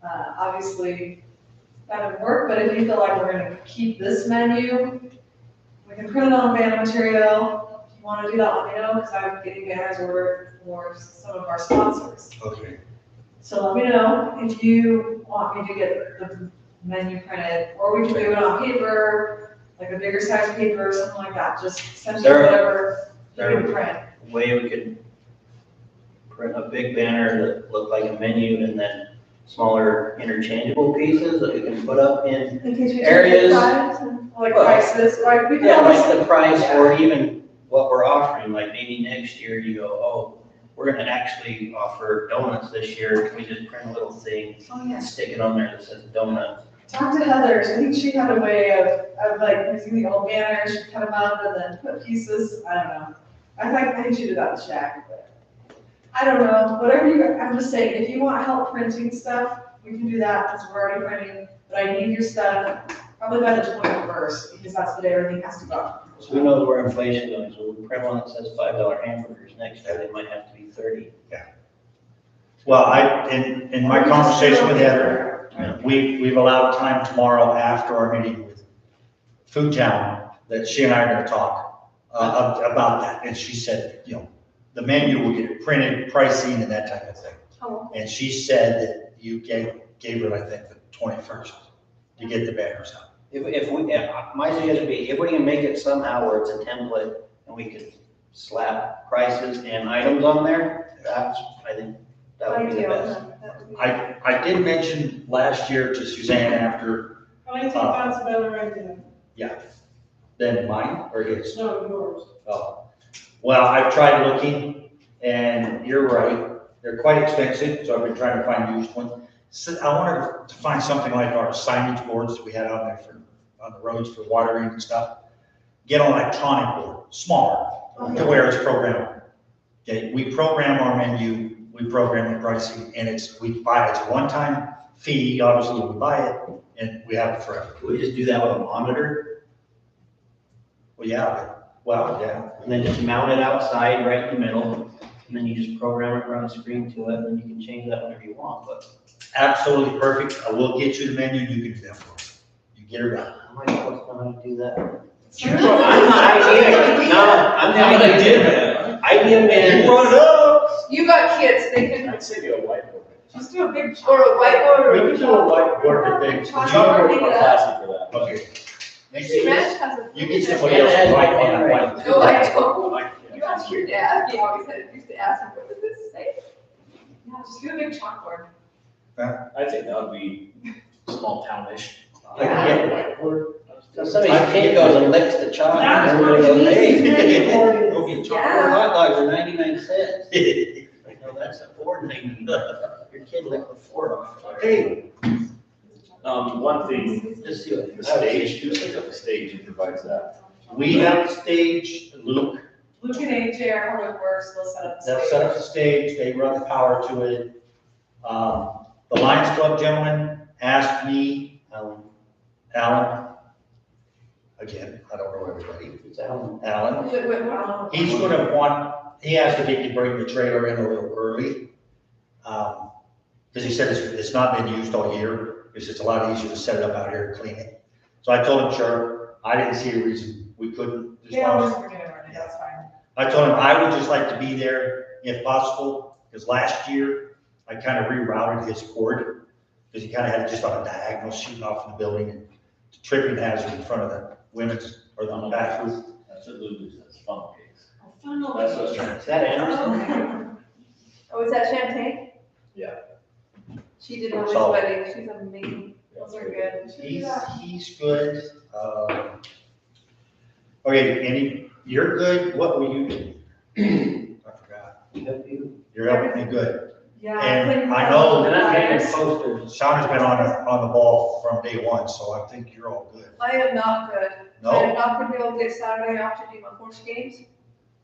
Obviously, that didn't work, but if you feel like we're gonna keep this menu, we can print it on banner material. If you wanna do that, let me know, because I'm getting banners ordered for some of our sponsors. okay. So let me know if you want me to get the menu printed, or we can do it on paper, like a bigger size paper or something like that, just send me There- whatever you there- can print. Way we could print a big banner that looked like a menu and then smaller interchangeable pieces that we can put up in, In case we Areas- Like Well, prices, like we can yeah, always, like the price or even what we're offering, like maybe next year you go, oh, we're gonna actually offer donuts this year. Can we just print a little thing Oh, yeah. and stick it on there that says donut? Talk to Heather, I think she had a way of like using the old banners, she'd cut them up and then put pieces, I don't know. I think she did that with Shaq, but I don't know, whatever you, I'm just saying, if you want help printing stuff, we can do that, because we're already printing, but I need your stuff probably by the 21st, because that's the day everything has to go out. So who knows where inflation goes? We'll print one that says $5 hamburgers. Next year, they might have to be 30. Well, in my conversation with Heather, we've allowed time tomorrow after our meeting with Food Town that she and I are gonna talk about that. And she said, you know, the menu will get printed, pricing and that type of thing. Oh, And she said that you gave her, I think, the 21st to get the banners out. My suggestion would be, if we can make it somehow where it's a template and we could slap prices and items on there, I think that would be the best. I did mention last year to Suzanne after, I think that's a better idea. then mine or his? No, yours. Oh, well, I've tried looking, and you're right, they're quite expensive, so I've been trying to find used ones. So I wanted to find something like our signage boards that we had on there on the roads for watering and stuff. Get an electronic board, smaller, to where it's programmable. Okay, we program our menu, we program the pricing, and we buy it, it's a one-time fee, obviously, we buy it, and we have it forever. Could we just do that with a monitor Well, yeah, and then just mount it outside right in the middle? And then you just program it, run a screen to it, and then you can change that whenever you want, but. absolutely perfect. I will get you the menu, you can do that for us. You get it right. How am I supposed to know how to do that? You I'm not idea, no, I'm the idea man. Idea man. brought it up. You got kids, they can, I'd say do a whiteboard. Just do a big. or a whiteboard or. We can do a whiteboard thing. Chalkboard, Chalkboard make is it up. classy for that. Okay. Next See, thing Reg is, has a. you get somebody else to write on that whiteboard. No, I don't. You ask your dad, he always used to ask him, what does this say? Yeah, just do a big chalkboard. I think that would be small townish. Yeah. Whiteboard. So somebody's kid goes and licks the chalk and That's everybody what goes, we need to hey, do. go get chalkboard Yeah. hot dogs are 99 cents. No, that's a $4.99. Your kid licked the $4 off. Hey, One thing, Just see what. the stage, just like the stage improvises that. we have the stage, Luke, Luke and AJ are public works, they'll set up the they'll stage. set up the stage, they run the power to it. The Lions Club gentleman asked me, Alan, again, I don't know everybody, It's Alan. Alan, Wait, he's he asked if he could bring the trailer in a little early. Because he said it's not been used all year, because it's a lot easier to set it up out here and clean it. So I told him, sure, I didn't see a reason we couldn't. as Yeah, long we're as- just gonna run it, that's fine. I told him I would just like to be there if possible, because last year I kind of rerouted his cord, because he kind of had it just on a diagonal shooting off in the building and tripping hazard in front of the women's or the bathroom. That's what Lulu's says, funnel cakes. Funnel. That's what I was trying to Is that Anderson? Oh, is that Champagne? Yeah. She did Lily's So- wedding, she's amazing. Those are good. He's good. Okay, you're good. What were you doing? I forgot. You're helping me good. Yeah. And I know And I'm Flyers. making posters. Shauna's been on the ball from day one, so I think you're all good. I am not good. I No? am not gonna be able to get Saturday off to do my horse games,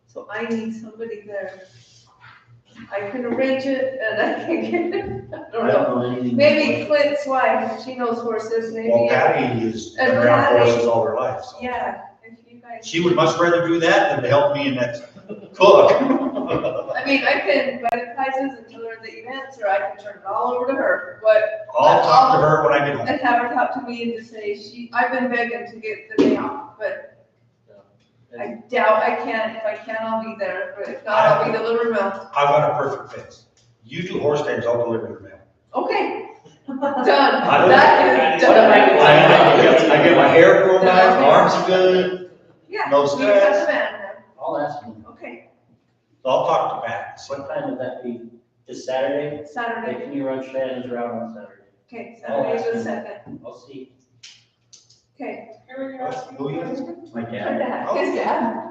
so I need somebody there. I can arrange it and I can get it. I don't know. anything. Maybe Clint's wife, she knows horses, Well, maybe. Patty has been And around Patty- horses all her life, so. Yeah, if you guys. She would much rather do that than to help me in that cook. I mean, I can buy the prizes and tell her the events, or I can turn it all over to her, but I'll talk to her when I get home. and have her talk to me and just say, I've been begging to get the day off, but I doubt I can. If I can, I'll be there, but if not, I'll be delivering mail. I've got a perfect fix. You do horse games, I'll deliver your mail. Okay, done. I don't- That is What am I done. doing? I get my hair grown back, my arms are good, Yeah, no you stress. got the man then. I'll ask him. Okay, So I'll talk to Pat. What time would that be? This Saturday? Saturday. Can you run Shannon's route on Saturday? Okay, Saturday's the second. I'll see. Okay. Who you? My Her dad. dad, his dad.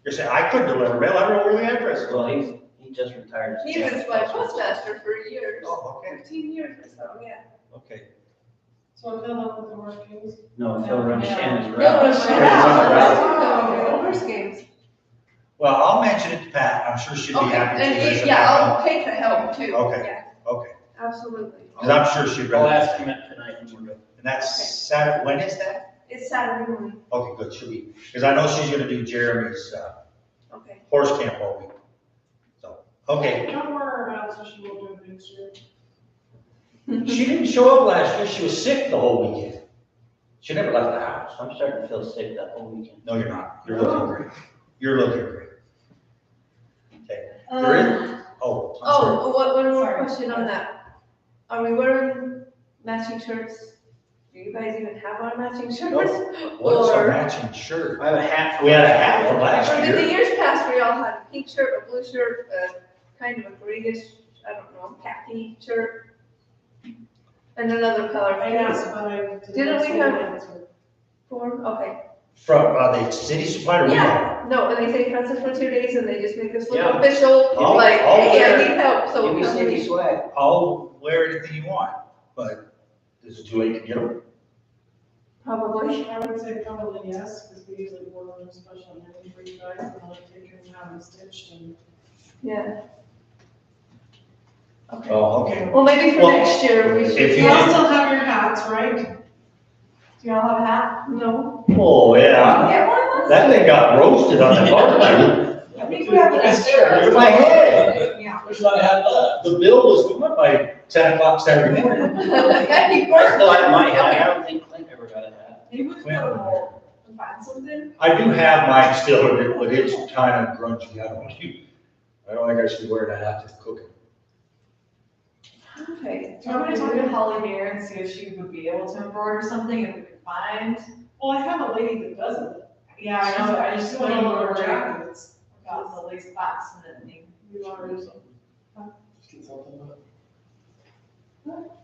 You're saying, I couldn't deliver mail, I don't know where the address is. Well, he He just retired. as He was my campus postmaster for years, Oh, okay, 15 years or so, yeah. okay. So I filled up with the horse games. No, Phil runs Yeah. Shannon's No, route. it's horse games. Well, I'll mention it to Pat, I'm sure she'd be happy to. And yeah, I'll pay for help too. Okay. Yeah, Okay, absolutely. because I'm sure she'd I'll rather. ask him it tonight when we're done. And that's Saturday, when is that? It's Saturday morning, Okay, good, she'll be, because I know she's gonna do Jeremy's, okay. horse camp all week. So, okay. Don't worry about it, so she won't do it next year. She didn't show up last year, she was sick the whole weekend. She never left the house. I'm starting to feel sick that whole weekend. No, you're not, you're looking great. You're looking great. Okay, there is, oh, I'm sorry. One more Sorry. question on that. Are we wearing matching shirts? Do you guys even have our matching shirts? What's a Or- matching shirt? I have a hat. from We had a hat from last Or in the year. years past, we all had a pink shirt, a blue shirt, kind of a greenish, I don't know, khaki shirt. And another color. I asked, but I Didn't didn't we see have- an answer. Form, okay. From, the city supply or we got Yeah, no, and they say present for 2 days and they just make this look Yeah. official, I'll- like, I'll hey, I wear- need help, so. Give me city swag. I'll wear anything you want, but is it too late to get them? Probably. I would say probably yes, because we usually order them special many for you guys, and I'll take them and have them stitched and. Yeah. Okay. Oh, okay. Well, maybe for Well, next year, we if should. you- You all still have your hats, right? Do y'all have a hat? No. Oh, yeah. Get one? That thing got roasted on the barbecue. I think we have it next year. Over my head. Yeah. Wish I had that. The bill was due up by 10 o'clock Saturday morning. Happy I still have my hat. Okay. I don't think Clint ever got a hat. Maybe we could go and find something. I do have mine still, but it's kind of grungy. I don't think I should wear that hat to cooking. Okay. Do you want me to talk to Holly here and see if she would be able to embroider something if we could find? Well, I have a lady that does it. Yeah, I know, I just She's want doing to all our order jackets. got the lace backs and everything. You already. Just get something done.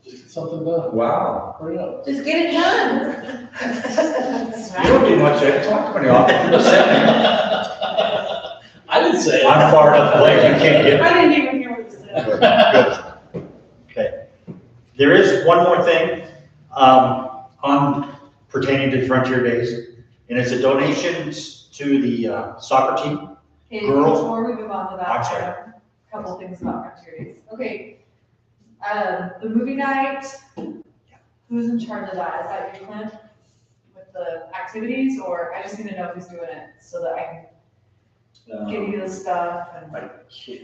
Just get something done. Wow. Hurry up. Just get it done. You don't need much, talk to me often. I didn't say it. I'm far enough away, you can't get I didn't even hear what you said. Good. Okay. There is one more thing, on pertaining to Frontier Days, and it's a donation to the soccer team. Okay, Girls? before we move on to that, I'm sorry. I have a couple things about Frontier Days. Okay, the movie night, who's in charge of that? Is that you, Clint? With the activities, or I just need to know who's doing it so that I can give you the stuff and.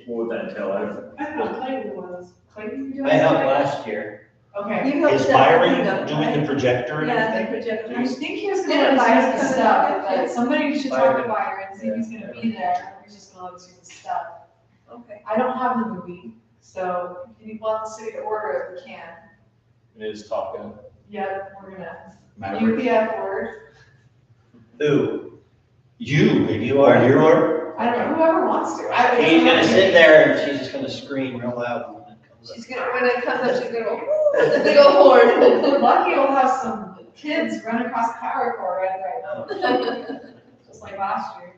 What would that entail? I thought Clayton was. Clayton, you doing I helped it? last year. Okay. You helped Is set Byron everything up, doing the right? projector and Yeah, the everything? I projectors. think he was Yeah, gonna buy Byron's us the coming up, stuff, yeah. but somebody should talk to Byron, see if he's gonna be there, we're just gonna look through the stuff. Okay. I don't have the movie, so if you want the city to order it, we can. It is Top Gun. Yep, we're gonna, Maverick. UPF order, Who? You, baby, You are. Your order? I don't know, whoever wants to. She's gonna sit there and she's just gonna scream real loud when it comes up. She's gonna, when it comes up, she's gonna go, ooh, the big old horn. We're lucky we'll have some kids run across the power cord right now, just like last year.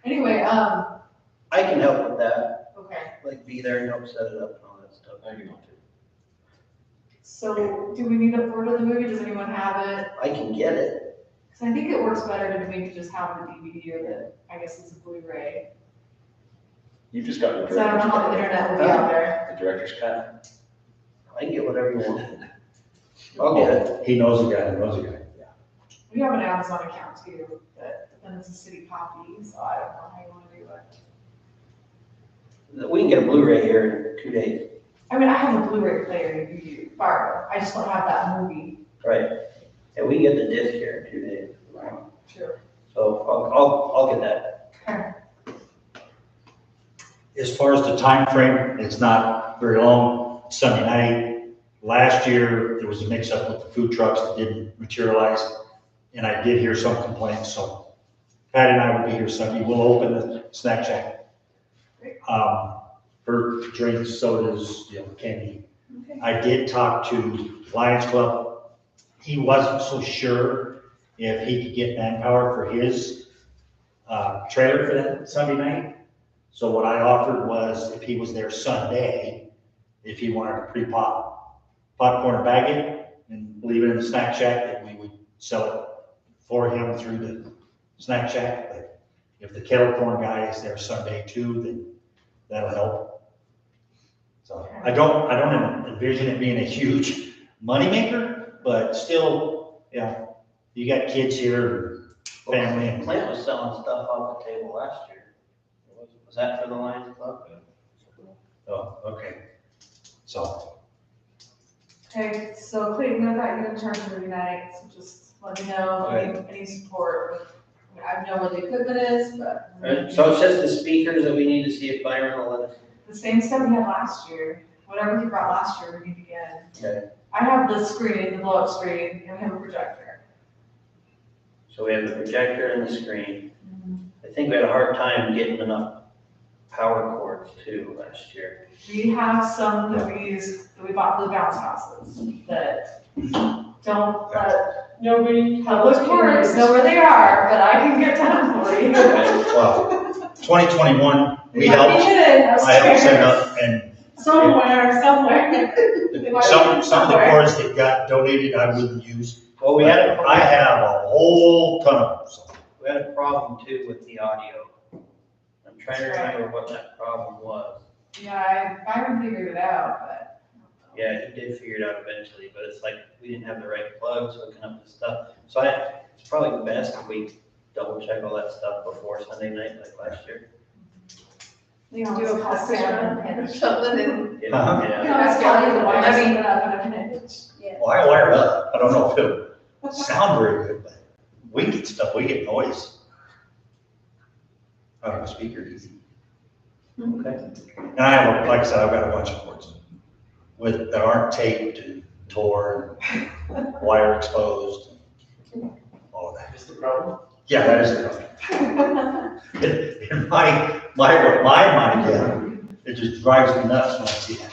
Anyway, I can help with that, okay, like be there and help set it up and all that stuff. I do want to. so do we need to order the movie, does anyone have it? I can get it. Cause I think it works better to maybe just have the DVD or the, I guess it's a Blu-ray. You just got the Cause I don't know how the internet will be out there. The director's cut. I can get whatever you want. I'll get it. He knows a guy, that knows a guy. We have an Amazon account too, but then it's a city copy, so I don't know how you wanna do it. We can get a Blu-ray here in 2 days. I mean, I have a Blu-ray player you borrow, I just don't have that movie. Right. And we can get the disc here in 2 days. Sure. So I'll get that. As far as the time frame, it's not very long. Sunday night, last year, there was a mix-up with the food trucks that didn't materialize, and I did hear some complaints, so Patty and I will be here Sunday. We'll open the snack shack. For drinks, sodas, candy. Okay. I did talk to Lions Club. He wasn't so sure if he could get manpower for his trailer for that Sunday night. So what I offered was if he was there Sunday, if he wanted to pre-pop popcorn and bag it and leave it in the snack shack, then we would sell it for him through the snack shack. But if the kettle corn guy is there Sunday too, then that'll help. So I don't envision it being a huge moneymaker, but still, yeah, you got kids here, family, and Clint was selling stuff off the table last year. Was that for the Lions Club? oh, okay. So, Okay, so Clayton, I got you in charge of movie night, so just let me know if you need any support with, I know what the equipment is, but. So it's just the speakers that we need to see if Byron will let us. The same stuff we had last year, whatever he brought last year, we need again. Okay. I have the screen, the blow-up screen, and we have a projector. So we have the projector and the screen. I think we had a hard time getting enough power cords too last year. We have some that we use, that we bought the bounce houses, that don't let Nobody. public works know where they are, but I can get down for you. well, 2021, we might be helped, hidden I helped set upstairs. up, and Somewhere. They might be some of the somewhere. cords that got donated, I wouldn't use. Well, we had a, I have a whole ton of them, so. we had a problem too with the audio. I'm trying to remember what that problem was. Yeah, Byron figured it out, but. Yeah, he did figure it out eventually, but it's like, we didn't have the right plugs hooking up the stuff. So it's probably best if we double check all that stuff before Sunday night like last year. You know, Do a it's practice Sam run or something and. Yeah, Uh-huh. You yeah. know, ask Kelly to wire I mean- something up in a minute. Well, I wire it up, I don't know if it'll sound very good, but we get stuff, we get noise. Out of a speaker easy. Okay. And I have, like I said, I've got a bunch of cords that aren't taped and torn, wire exposed, all of that. That's the problem. Yeah, that is the in my mind, yeah, it just drives me nuts when I see that.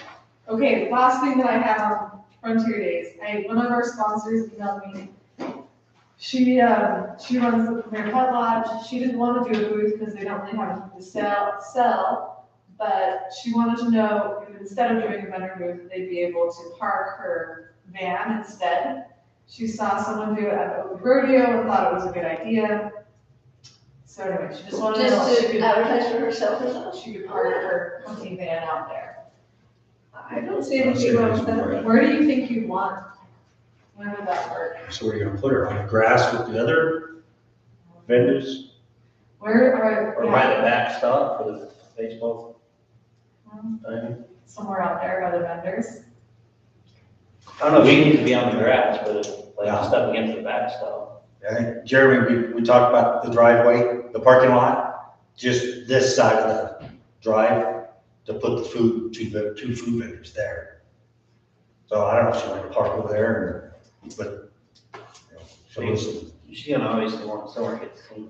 Okay, last thing that I have on Frontier Days, one of our sponsors emailed me. She runs the Premier Pet Lodge. She didn't want to do a booth because they don't really have anything to sell, but she wanted to know if instead of doing a vendor booth, they'd be able to park her van instead. She saw someone do it at the Oak Rodeo and thought it was a good idea. So anyway, she just wanted to know if Just she to could, advertise for herself or something. she could park her company van out there. I don't see anything wrong with that. Where do you think you'd want? Where would that work? So where are you gonna put her, on the grass with the other vendors? Where are, Or by the backstop for the baseball thing. somewhere out there by the vendors? I don't know if she needs to be on the grass, but it's like Yeah. stuff against the backstop. I think, Jeremy, we talked about the driveway, the parking lot, just this side of the drive to put the food, two food vendors there. So I don't know if she wanted to park over there, or, but, you know, so it's- She's gonna obviously want somewhere to get seen.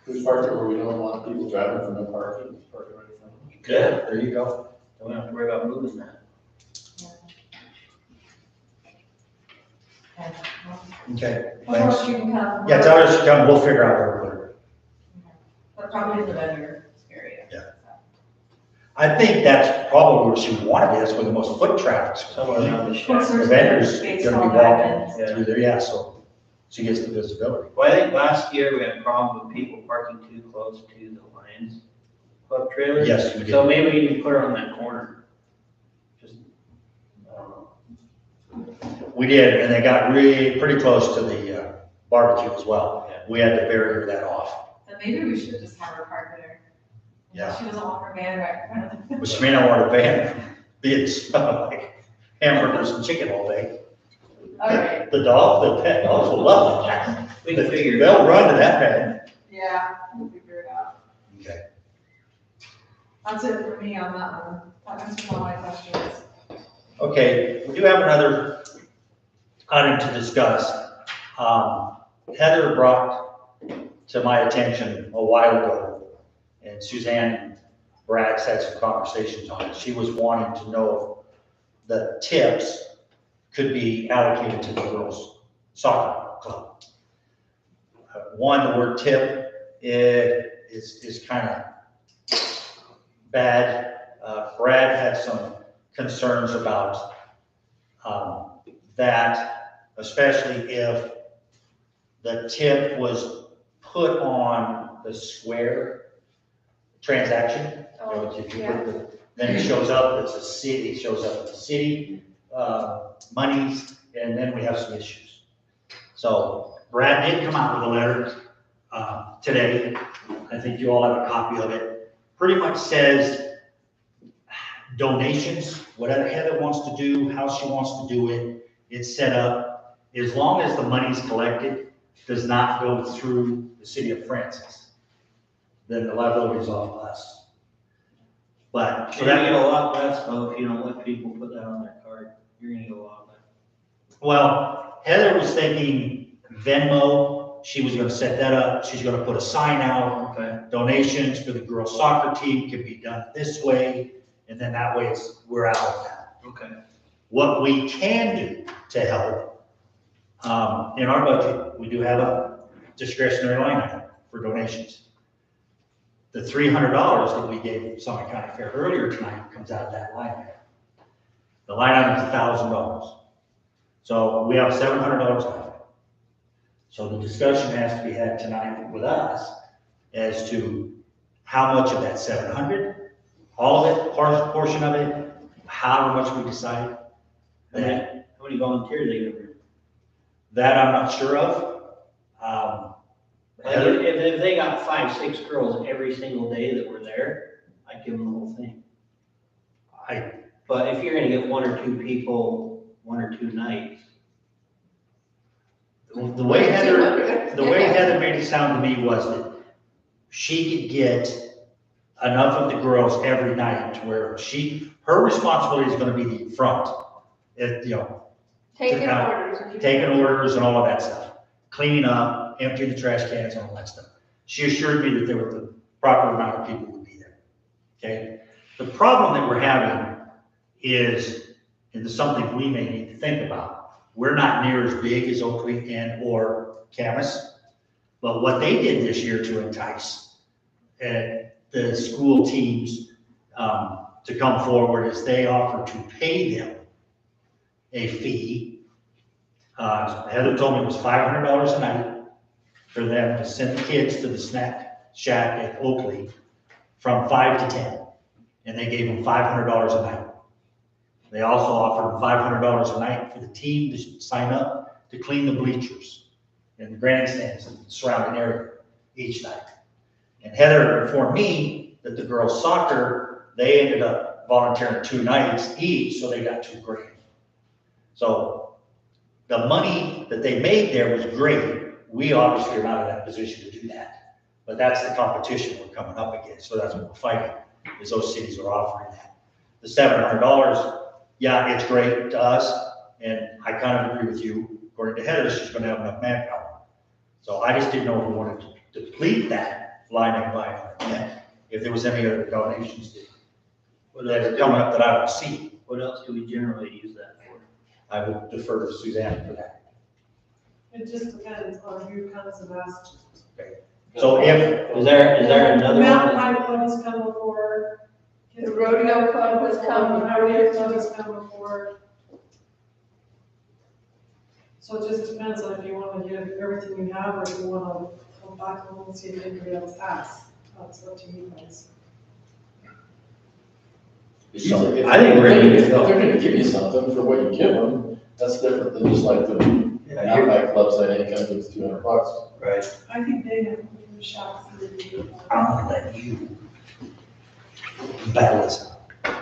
Who's parked there where we don't want people driving from the parking, parking right in front of us? yeah, there you go. Don't have to worry about moving that. Okay, Or thanks. she can come. Yeah, tell her to come, we'll figure out where to put her. But probably in the vendor area. I think that's probably where she would want to be, that's where the most foot traffic's Somewhere going. around the shed. Closer The to vendors the gonna be baseball walking diamonds. Yeah. through there, yeah, so she gets the visibility. Well, I think last year we had a problem with people parking too close to the Lions Club trailer. Yes, we did. So maybe we can put her on that corner. Just, I don't know. We did, and they got pretty close to the barbecue as well. Yeah. We had to barrier that off. Then maybe we should just have her park there. Yeah. She doesn't want her van right in front of them. But she may not want a van, be it smell like hamburgers and chicken all day. Okay, The pet dogs will love it. We can figure it They'll out. run to that van. yeah, we'll figure it out. Okay. That's it for me on that one. That answers all my questions. Okay, we do have another item to discuss. Heather brought to my attention a while ago, and Suzanne and Brad had some conversations on it. She was wanting to know if the tips could be allocated to the girls' soccer club. One, the word tip, if is kind of bad. Brad had some concerns about that, especially if the tip was put on the Square transaction. If you put then it shows up, it's a city, it shows up as a city, monies, and then we have some issues. So Brad did come out with a letter today. I think you all have a copy of it. Pretty much says donations, whatever Heather wants to do, how she wants to do it, it's set up. As long as the money's collected, does not go through the city of Francis, then the liability is off us. But, So that get a lot less though if you don't let people put that on their card. You're gonna get a lot less. well, Heather was thinking Venmo, she was gonna set that up, she's gonna put a sign out, Okay. donations for the girls soccer team can be done this way, and then that way we're out of that. Okay. What we can do to help, in our budget, we do have a discretionary line item for donations. The $300 that we gave Summit County Fair earlier tonight comes out of that line item. The line item is $1,000. So we have $700 left. So the discussion has to be had tonight with us as to how much of that 700, all of it, portion of it, how much we decide. How many volunteers are you gonna bring? That I'm not sure of. Like, if they got 5, 6 girls every single day that were there, I'd give them the whole thing. But if you're gonna get 1 or 2 people, 1 or 2 nights. The way Heather made it sound to me was that she could get enough of the girls every night to where her responsibility is gonna be the front. Taking orders. Taking orders and all of that stuff. Cleaning up, emptying the trash cans and all that stuff. She assured me that there were the proper amount of people would be there. Okay? The problem that we're having is, and it's something we may need to think about. We're not near as big as Oakley or Camas, but what they did this year to entice the school teams to come forward is they offered to pay them a fee. Heather told me it was $500 a night for them to send the kids to the snack shack at Oakley from 5 to 10. And they gave them $500 a night. They also offered $500 a night for the team to sign up to clean the bleachers and the grandstands and the surrounding area each night. And Heather informed me that the girls' soccer, they ended up volunteering 2 nights each, so they got $2,000. So the money that they made there was great. We obviously are not in that position to do that. But that's the competition we're coming up against. So that's what we're fighting, is those cities are offering that. The $700, yeah, it's great to us. And I kind of agree with you. According to Heather, she's going to have enough manpower. So I just didn't know if we wanted to deplete that line item. If there was any other donations that are coming up that I don't see. What else do we generally use that for? I would defer to Suzanne for that. It just depends on who comes and asks. So if, Is there another Mountain one? High Club has come before. The rodeo club has come, The rodeo club has come before. So it just depends on if you want to give everything you have, or if you want to come back home and see if anybody else asks. That's up to you guys. So, I think we're gonna If get they're gonna give you something for what you give them, that's different than just like the mountain bike club saying, hey, come give us $200. Right. I think they have shots. I'm gonna let you battle this out.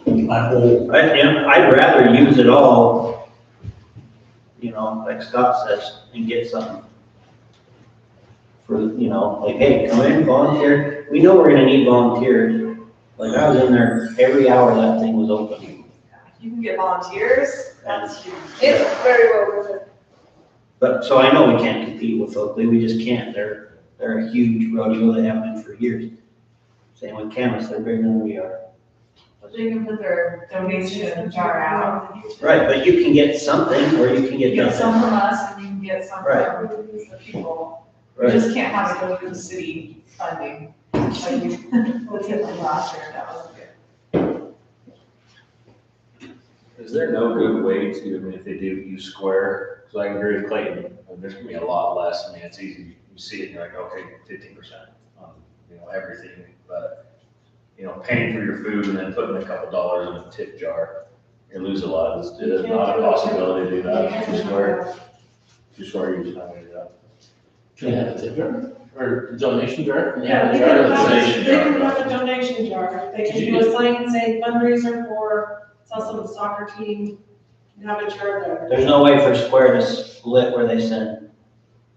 I'm old. I'd rather use it all, like Scott says, and get something. For, like, hey, come in, volunteer. We know we're gonna need volunteers. Like, I was in there every hour that thing was open. You can get volunteers, that's huge. It's very well worth it. But, so I know we can't compete with Oakley, we just can't. They're a huge rodeo, they have been for years. Same with Camas, they're bigger than we are. But they can put their donation jar out. Right, but you can get something, or you can You get get nothing. some from us and you can get some Right. from the people. We just can't have it go through the city funding. Like we did like last year, that was good. Is there no good way to, I mean, if they do use Square, because I agree with Clayton, there's gonna be a lot less, I mean, it's easy, you see it, and you're like, okay, 15% on, everything, but, paying for your food and then putting a couple dollars in a tip jar, you lose a lot, it's not a possibility to do that, through Square, you're not gonna do that. Can you have a tip jar or donation jar? Can you Yeah, have a they jar can that's have, donation they jar? can have a donation jar. They can do a sign saying fundraiser for Southland Soccer Team, and have a jar there. There's no way for Square to split where they send,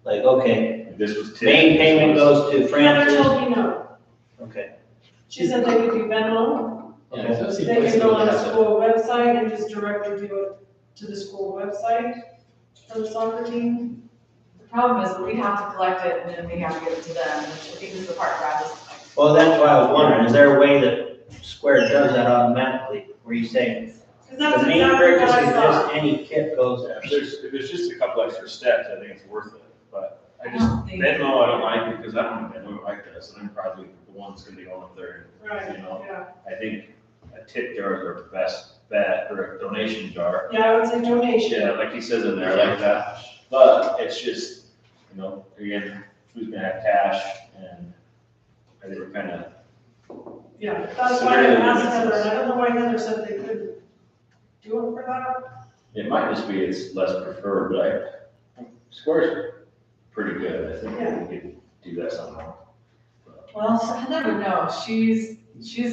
like, okay, If this was tip. main payment goes to Heather Francis. told me no. Okay. She said they could do Venmo, Yeah, it does seem they like can go on the something school website and just directly do it to the school website for the soccer team. The problem is that we have to collect it and then we have to give it to them, which I think is the part Brad doesn't like. Well, that's why I was wondering, is there a way that Square does that automatically, where you say, Because the that's main exactly purchase what is I thought. this, any tip goes there? If there's just a couple extra steps, I think it's worth it, but I I just, don't think- Venmo, I don't like because I don't think Venmo like this, and I'm probably the one that's gonna be going up there, Right, yeah. I think a tip jar is our best bet, or a donation jar. Yeah, I would say donation. Yeah, like he says in there, I like that, but it's just, again, who's gonna have cash, and I think we're kinda, Yeah, that's why I asked Heather, and I don't know why Heather said they couldn't do it for that. it might just be it's less preferred, but Square's pretty good, I think we could do that somehow. Well, so Heather would know, she's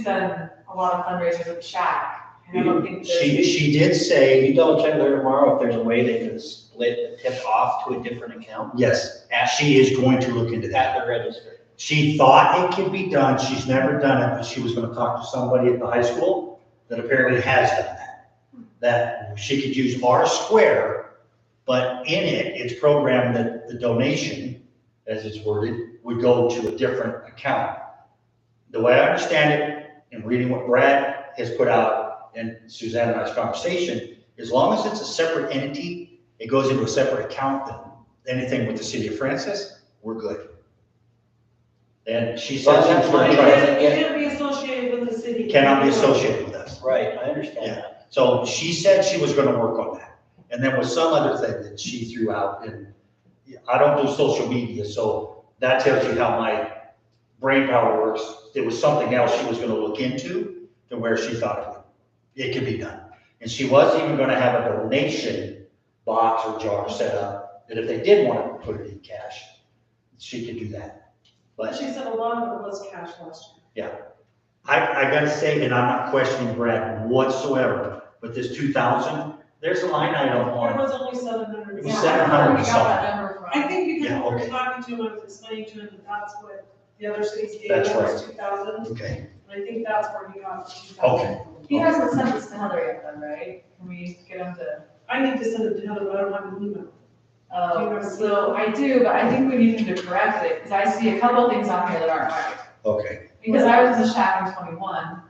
done a lot of fundraisers with Shack, and I don't think there's. She did say, you double check with her tomorrow if there's a way they can split the tip off to a different account Yes, she is going to look into that. at the register. She thought it could be done, she's never done it, but she was gonna talk to somebody at the high school that apparently has done that. That she could use our Square, but in it, it's programmed that the donation, as it's worded, would go to a different account. The way I understand it, in reading what Brad has put out and Suzanne and I's conversation, as long as it's a separate entity, it goes into a separate account than anything with the city of Francis, we're good. And she said she was gonna It try, can't be associated with the city. cannot be associated with us. Right, I understand that. So she said she was gonna work on that. And there was some other thing that she threw out, and I don't do social media, so that tells you how my brain power works. There was something else she was gonna look into to where she thought it could be done. And she was even gonna have a donation box or jar set up, that if they did want to put it in cash, she could do that. But she said a lot of it was cash last year. I gotta say, and I'm not questioning Brad whatsoever, but this 2,000, there's a line item It on, was only 700. It was Yeah, 700 we got that number from. I think because Yeah, when we okay. were talking to him, I was explaining to him that that's what the other cities gave That's us, 2,000. okay, And I think that's where he got the 2,000. Okay. He hasn't sent this to Heather yet then, right? Can we get him to? I need to send it to Heather, but I don't have an email. So I do, but I think we need him to correct it, because I see a couple of things on here that aren't right. okay. Because I was in the Shack in 21,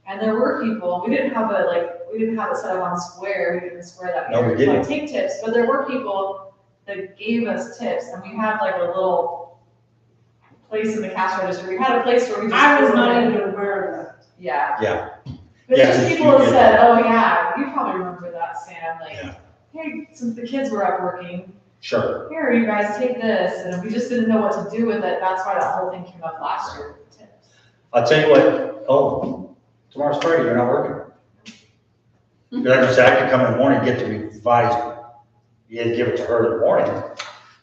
and there were people, we didn't have it set up on Square, we didn't Square that. No, we year, didn't. like take tips, but there were people that gave us tips, and we had like a little place in the cash register, we had a place where we just. I was threw not it in. even aware of that. Yeah. Yeah. But Yeah, just you people have did. said, oh yeah, you probably remember that, Sam, Yeah. like, hey, since the kids were up working, Sure. here, you guys take this, and we just didn't know what to do with it, that's why that whole thing came up last year. Tips. I'll tell you what, tomorrow's Friday, you're not working. You're not gonna say, I could come in the morning and get the revised, you had to give it to her in the morning.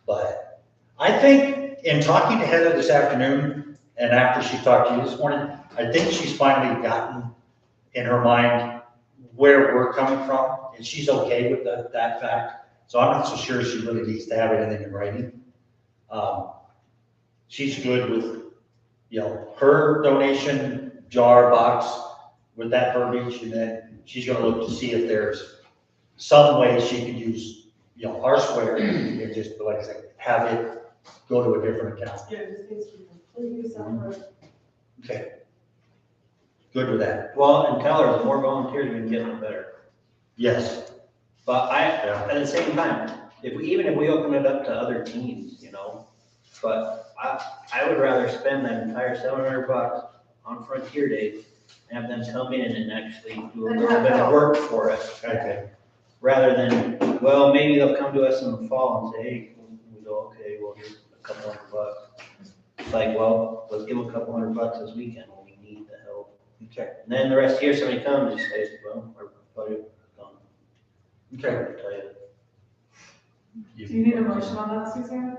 But I think in talking to Heather this afternoon, and after she talked to you this morning, I think she's finally gotten in her mind where we're coming from, and she's okay with that fact. So I'm not so sure she really needs to have anything in writing. She's good with, her donation jar box with that verbiage, and then she's gonna look to see if there's some way she could use, our Square, and just, like I said, have it go to a different account. Yeah, it just needs to be completely separate. Okay. Good with that. Well, and tell her the more volunteers we can get, the better. Yes. But at the same time, even if we open it up to other teams, But I would rather spend that entire $700 on Frontier Days, and have them come in and actually do a And little have bit of help. work for us. Okay. Rather than, well, maybe they'll come to us in the fall and say, hey, we go, okay, well, here's a couple $100. It's like, well, let's give them a couple $100 this weekend when we need the help. Okay. And then the rest of the year, somebody comes and says, well, our budget gone. Okay. Tell you. Do you need a motion on that, Suzanne?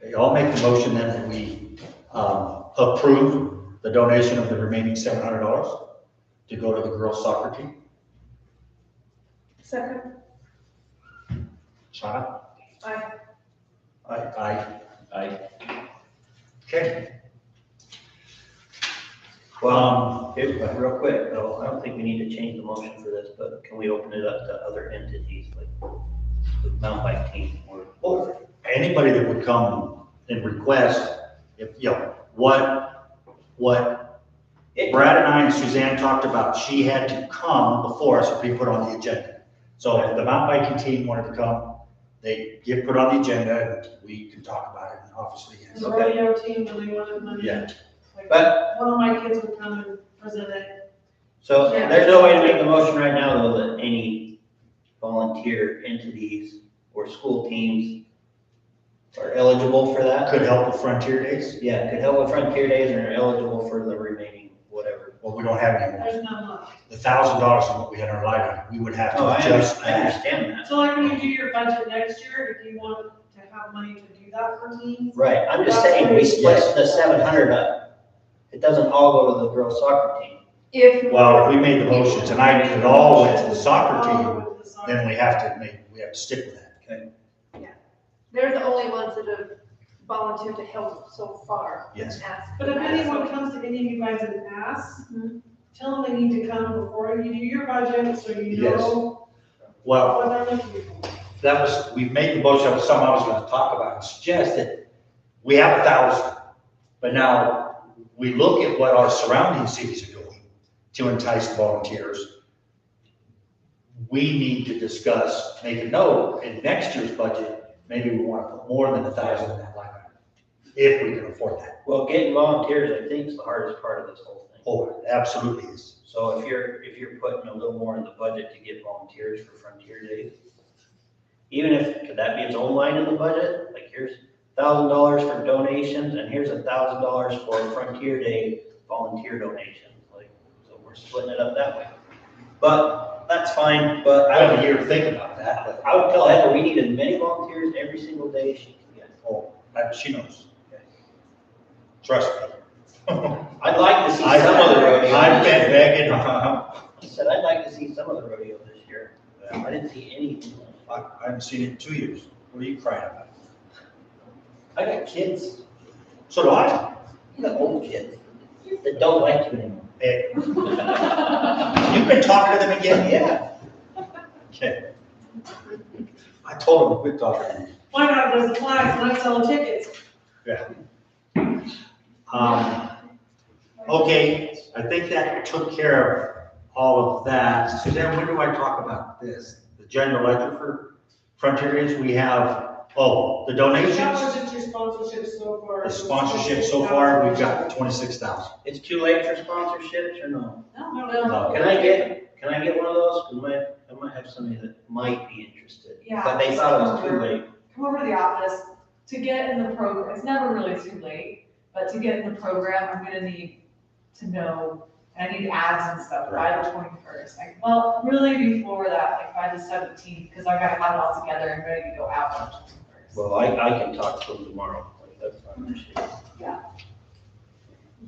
Okay, I'll make the motion then that we approve the donation of the remaining $700 to go to the girls soccer team. Second, Shana? Aye. Aye. Okay. Well, real quick, though, I don't think we need to change the motion for this, but can we open it up to other entities like the mountain bike team or? Anybody that would come and request, if, you know, what Brad and I and Suzanne talked about, she had to come before us to be put on the agenda. So if the mountain biking team wanted to come, they get put on the agenda and we can talk about it, and obviously, yes. The rodeo team, when they wanted money. Yeah. Like, But- one of my kids would come and present it. So Yeah. there's no way to make the motion right now, though, that any volunteer entities or school teams are eligible for that. Could help with Frontier Days. Yeah, could help with Frontier Days and are eligible for the remaining whatever. Well, we don't have any more. There's not much. The $1,000 is what we had in our line item. We would have Oh, to I adjust that. understand that. So like when you do your budget next year, if you want to have money to do that for teams, Right, I'm just saying, we split the 700 up. It doesn't all go to the girls soccer team. if. Well, if we made the motion tonight, if it all went to the soccer team, all with the soccer. then we have to stick with that. They're the only ones that have volunteered to help so far. Yes. But if anyone comes to any of you guys and asks, tell them they need to come before you do your budget, so you Yes. know Well, what they're looking for. that was, we made the motion, that was something I was gonna talk about, and suggest that we have 1,000, but now we look at what our surrounding cities are doing to entice volunteers. We need to discuss, make a note, in next year's budget, maybe we wanna put more than 1,000 in that line item, if we can afford that. Well, getting volunteers, I think, is the hardest part of this whole thing. Oh, it absolutely is. So if you're putting a little more in the budget to get volunteers for Frontier Days, even if, could that be its own line in the budget? Like, here's $1,000 for donations, and here's $1,000 for Frontier Day volunteer donations, like, so we're splitting it up that way. But that's fine, but I have a year to think about that, but, I would tell Heather, we need as many volunteers every single day as she can get. oh, she knows. Trust me. I'd like to see some of the rodeo. I've been begging. I said, I'd like to see some of the rodeo this year. I didn't see anything. I haven't seen it in 2 years. What are you crying about? I got kids, So do I. I got old kids that don't like you anymore. Hey, you've been talking to them again? Yeah. Okay. I told them to quit talking to me. Why not, there's a flag, not selling tickets. Okay, I think that took care of all of that. Suzanne, when do I talk about this? The general ledger for Frontier Days, we have, the donations, That was just your sponsorship so far. the sponsorship so far, we've got 26,000. It's too late for sponsorships or no? No. Can I get one of those? I might have somebody that might be interested. Yeah. But they thought it was too late. Come over to the office to get in the program. It's never really too late, but to get in the program, I'm gonna need to know, and I need ads and stuff by the 21st. Like, well, really before that, like by the 17th, because I gotta have it all together and ready to go out on the 21st. Well, I can talk to them tomorrow. Like, that's not an issue.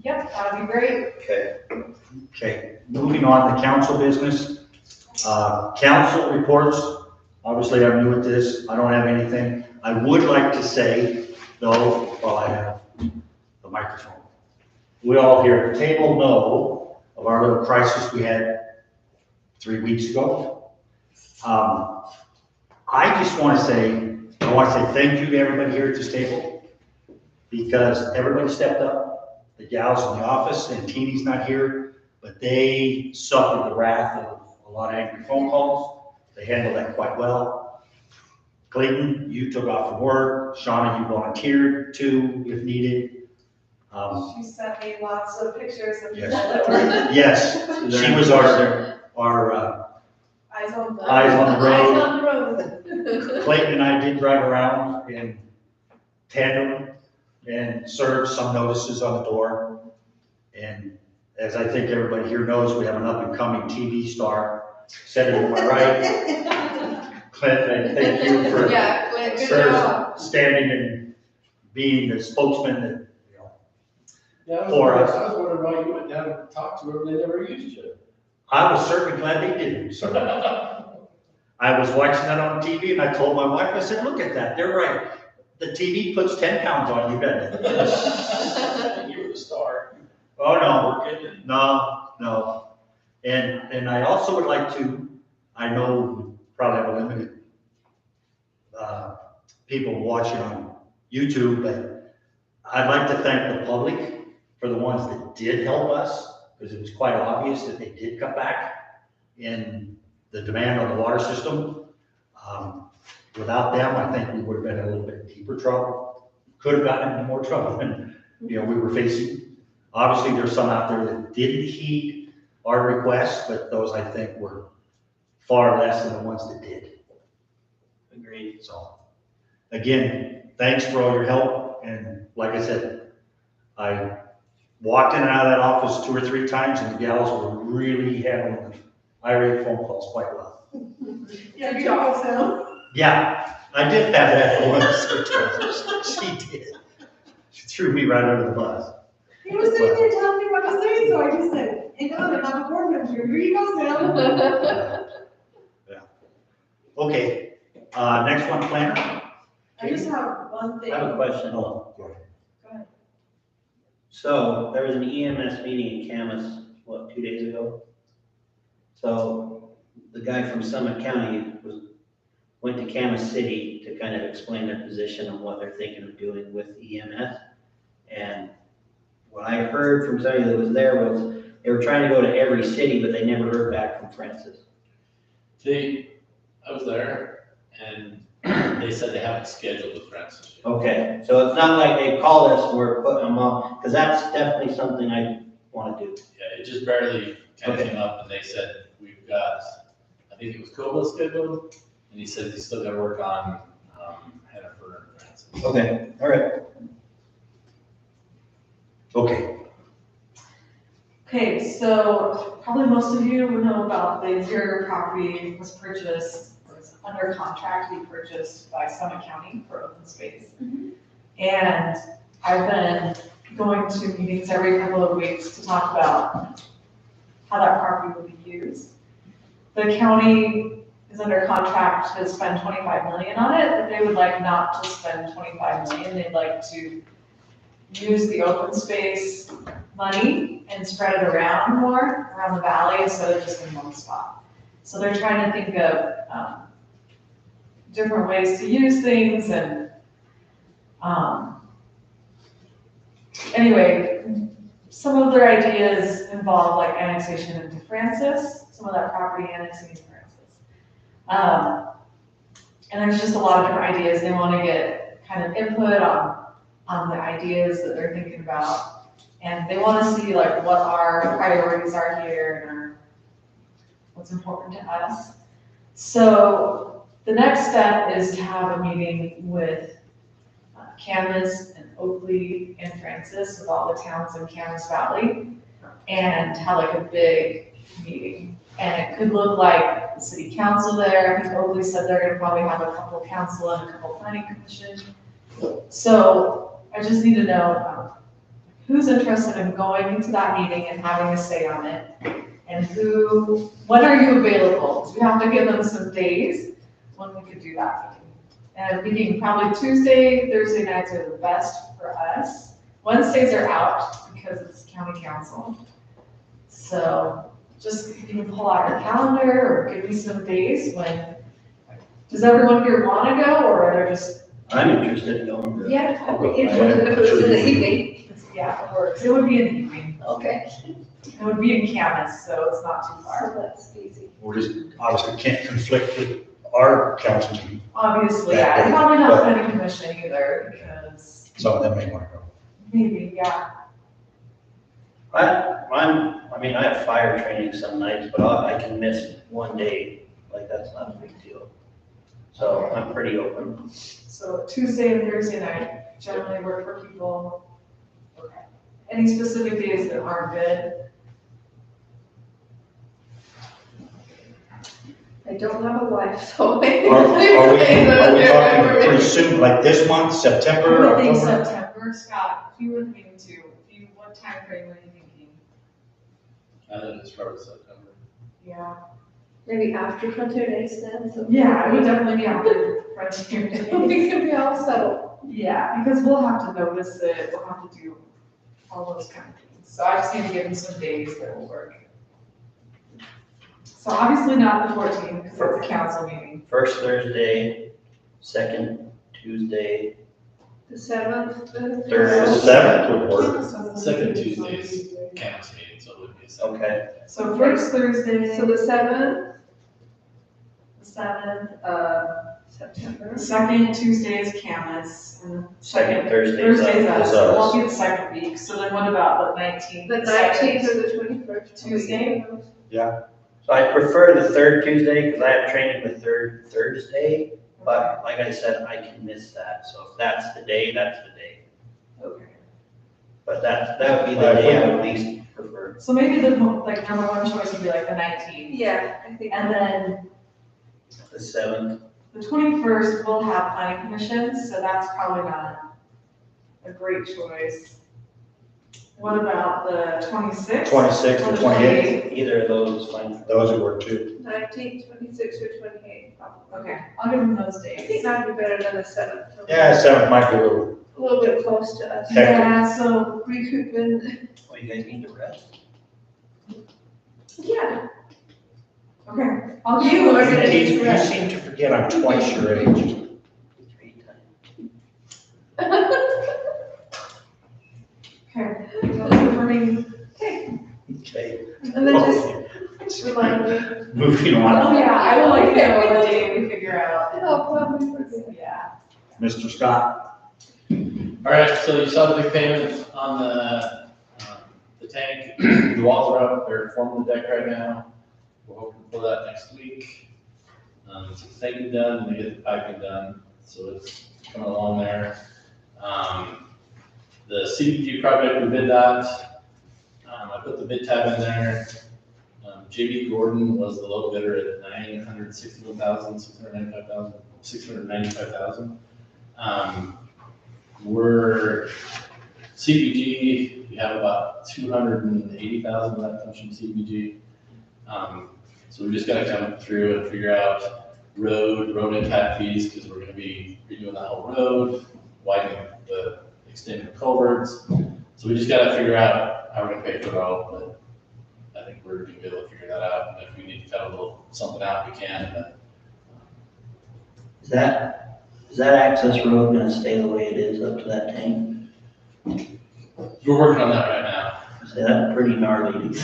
Yep, that'd be great. Okay. Okay, moving on to council business. Council reports, obviously I'm new at this, I don't have anything. I would like to say, though, while I have the microphone, we all here at the table know of our little crisis we had 3 weeks ago. I just want to say, thank you to everybody here at this table, because everybody stepped up. The gals in the office, and Teeny's not here, but they suffered the wrath of a lot of angry phone calls. They handled that quite well. Clayton, you took off from work. Shauna, you volunteered to if needed. She sent me lots of pictures of Yes. people that were Yes, she was our eyes on the. Eyes on the road. Eyes on the road. Clayton and I did drive around in tandem and served some notices on the door. And as I think everybody here knows, we have an up and coming TV star. Senator, am I right? Clint, I thank you for Yeah, Clint, good job. standing and being the spokesman that, you know. Yeah, I For was us. wondering why you went down and talked to her, they never used you. I was certainly glad they didn't, so. I was watching that on TV and I told my wife, I said, look at that, they're right. The TV puts 10 pounds on you, doesn't it? You were the star. Oh, no, Working and no. And I also would like to, I know we probably have a limited people watching on YouTube, but I'd like to thank the public for the ones that did help us, because it was quite obvious that they did cut back in the demand on the water system. Without them, I think we would have been in a little bit deeper trouble. Could have gotten into more trouble than, we were facing. Obviously, there's some out there that didn't heed our requests, but those I think were far less than the ones that did. Agreed. So, again, thanks for all your help. And like I said, I walked in and out of that office 2 or 3 times, and the gals were really handling the irate phone calls quite well. Yeah, good job, Sam. Yeah, I did have that once. She did. She threw me right under the bus. He was sitting there telling me what to say, so I just said, hey, no, I'm not a board member, here you go, Sam. Okay, next one, planner. I just have one I thing. have a question. Oh, go ahead. So there was an EMS meeting in Camas, 2 days ago? So the guy from Summit County went to Camas City to kind of explain their position on what they're thinking of doing with EMS. And what I heard from somebody that was there was they were trying to go to every city, but they never heard back from Francis. I was there, and they said they haven't scheduled the Francis yet. Okay, so it's not like they called us and we're putting them on, because that's definitely something I want to do. Yeah, it just barely kind of came up, and they said, we've got, I think it was Cobalt scheduled, and he said he's still got to work on Hannaford and Francis. Okay, all right. Okay, Okay, so probably most of you would know about the interior property was purchased, or was under contract to be purchased by Summit County for open space. And I've been going to meetings every couple of weeks to talk about how that property will be used. The county is under contract to spend 25 million on it, but they would like not to spend 25 million. They'd like to use the open space money and spread it around more, around the valley, instead of just in one spot. So they're trying to think of different ways to use things, and anyway, some of their ideas involve like annexation into Francis, some of that property annexing into Francis. And there's just a lot of different ideas. They want to get kind of input on the ideas that they're thinking about. And they want to see like what our priorities are here and what's important to us. So the next step is to have a meeting with Camas and Oakley and Francis, with all the towns in Camas Valley, and have like a big meeting. And it could look like the city council there. I think Oakley said they're gonna probably have a couple council and a couple planning commission. So I just need to know who's interested in going into that meeting and having a say on it, and when are you available? Because we have to give them some days when we could do that meeting. And I'm thinking probably Tuesday, Thursday nights are the best for us. Wednesdays are out because it's county council. So just if you can pull out your calendar or give me some days when, does everyone here want to go, or are they just? I'm interested in going. Yeah, I'd be interested if it was in the evening. Yeah, it works. It would be in the evening. Okay. It would be in Camas, so it's not too far. So that's easy. we're just, obviously can't conflict with our council meeting. Obviously, That yeah, day, and probably not but- planning commission either, because Some of them may want to go. maybe, yeah. I mean, I have fire training some nights, but I can miss one day, like, that's not a big deal. So I'm pretty open. So Tuesday and Thursday night generally work for people. Okay. Any specific days that aren't good? I don't have a life, so. Are we talking pretty soon, like this month, September, I would think October? September, Scott, if you were thinking too, what time frame were you thinking? I think it's probably September. Yeah. Maybe after Frontier Days then, so. Yeah, it would definitely be after Frontier We Days. can be all settled. Yeah, because we'll have to notice it, we'll have to do all those kind of things. So I just need to give them some days that will work. So obviously not the 14th, because it's a council meeting. First Thursday, second Tuesday, The 7th. Third. The 7th would work. Second Tuesdays, council meeting, so it would be a second. okay. So first Thursday, So the 7th the 7th, September. the second Tuesday is Camas, and the Second Thursday. Thursday's us, is so it us. won't be the second week, so then what about the 19th? The second? 19th or the 21st. Tuesday? So I prefer the third Tuesday because I have training the third Thursday, but like I said, I can miss that. So if that's the day, that's the day. Okay. But that would be the day I would least prefer. So maybe the, like, number one choice would be like the 19th, Yeah, I think. and then The 7th, the 21st will have planning commission, so that's probably not a great choice. What about the 26th? 26th or 28th, either of those is fine. those would work too. 19th, 26th, or 28th, probably. Okay, I'll give them those I think days. that'd be better than the 7th. Yeah, 7th might be A little bit close to us. Hectic. Yeah, so, Recouping. Oh, you guys need to rest? Yeah. okay, I'll give You you are those gonna days. need You rest. seem to forget I'm twice your age. 3 times. Okay, confirming. Okay. And then just remind me. Moving Oh, on. yeah, I will let you know the day we figure out. Oh, probably forget. Yeah. Mr. Scott. All right, so you saw the big payment on the tank. The walls are up, they're forming the deck right now. We're hoping for that next week. So the tank is done, and they get the piping done, so it's coming along there. The CDBG project, we bid that. I put the bid tab in there. JB Gordon was the low bidder at $695,000. We're CBG, we have about 280,000 left comes from CBG. So we just gotta come through and figure out road impact fees, because we're gonna be redoing that whole road, widening extending the culverts. So we just gotta figure out how we're gonna pay for it all, but I think we're gonna be able to figure that out. And if we need to cut a little something out, we can, but Is that access road gonna stay the way it is up to that tank? we're working on that right now. Say that's pretty gnarly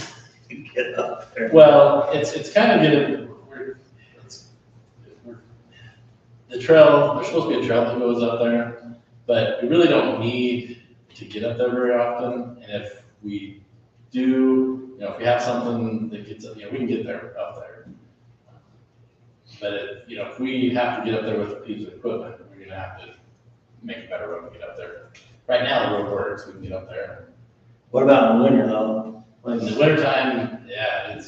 to get up there. Well, it's kind of getting, the trail, there's supposed to be a trail that goes up there, but we really don't need to get up there very often. And if we do, if we have something that gets, we can get there, up there. But if we have to get up there with a piece of equipment, we're gonna have to make a better road to get up there. Right now, the road works, we can get up there. What about in the winter though? In the wintertime, yeah,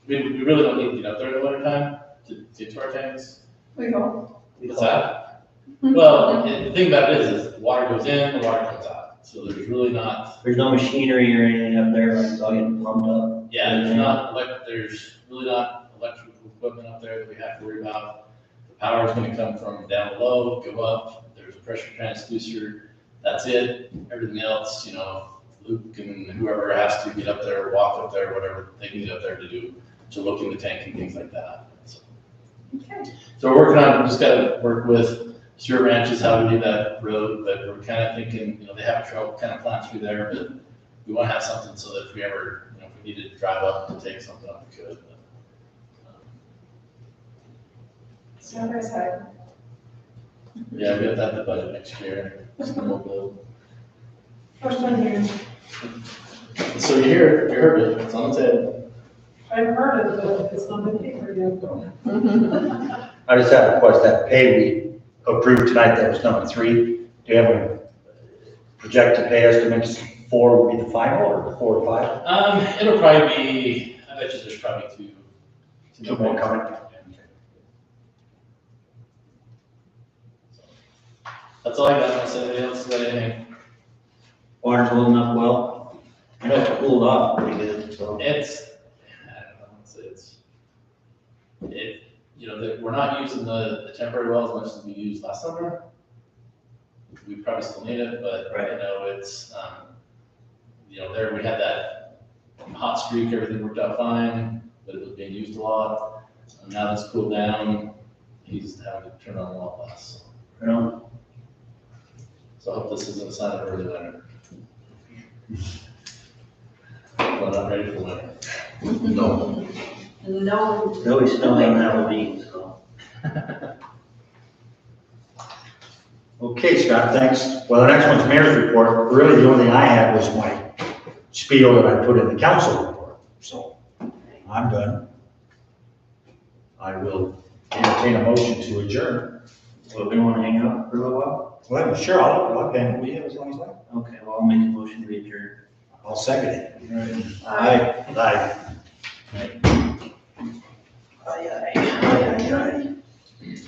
we really don't need to get up there in the wintertime to get to our tanks. We go. What's that? Well, the thing about it is the water goes in, the water comes out. So there's really not, There's no machinery or anything up there, like it's all getting pumped up. there's really not electrical equipment up there that we have to worry about. The power is gonna come from down below, go up, there's a pressure transducer, that's it. Everything else, Luke and whoever has to get up there, walk up there, whatever they can get up there to do, to look in the tank and things like that. So we're working on, we just gotta work with Stewart Ranches, how to do that road, but we're kind of thinking, they have a trail kind of planned through there, but we want to have something so that if we ever, if we needed to drive up to take something up, we could. But, Side by side. Yeah, we have to have the budget next year. Snowmobile. First time hearing, So you heard it, it's on the table. I've heard it, but it's not been paper yet. I just have a question, that pay we approved tonight, that was number 3. Do you have a projected pay estimates? 4 would be the final, or 4 or 5? It'll probably be, I bet you there's probably 2. 2 more coming. That's all I got, unless anybody else got anything. Water's holding up well. I know it cooled off pretty good, so. It's, I don't know, you know, we're not using the temporary well as much as we used last summer. We probably still need it, but, you know, it's, you know, there, we had that hot streak, everything worked out fine, but it was being used a lot. Now that's cooled down, he's having to turn on a lot less. You know, So I hope this isn't a sign of early winter. We're not ready for winter. No. No. no snow on Halloween, so. Okay, Scott, thanks. Well, the next one's mayor's report. Really, the only thing I had was my spiel that I put in the council report. So I'm done. I will entertain a motion to adjourn. Well, we wanna hang out for a little while? Well, sure, I'll hang with you as long as I. Okay, well, I'll make a motion to adjourn. I'll second it. Aye. Aye. Aye, aye, aye, aye, aye.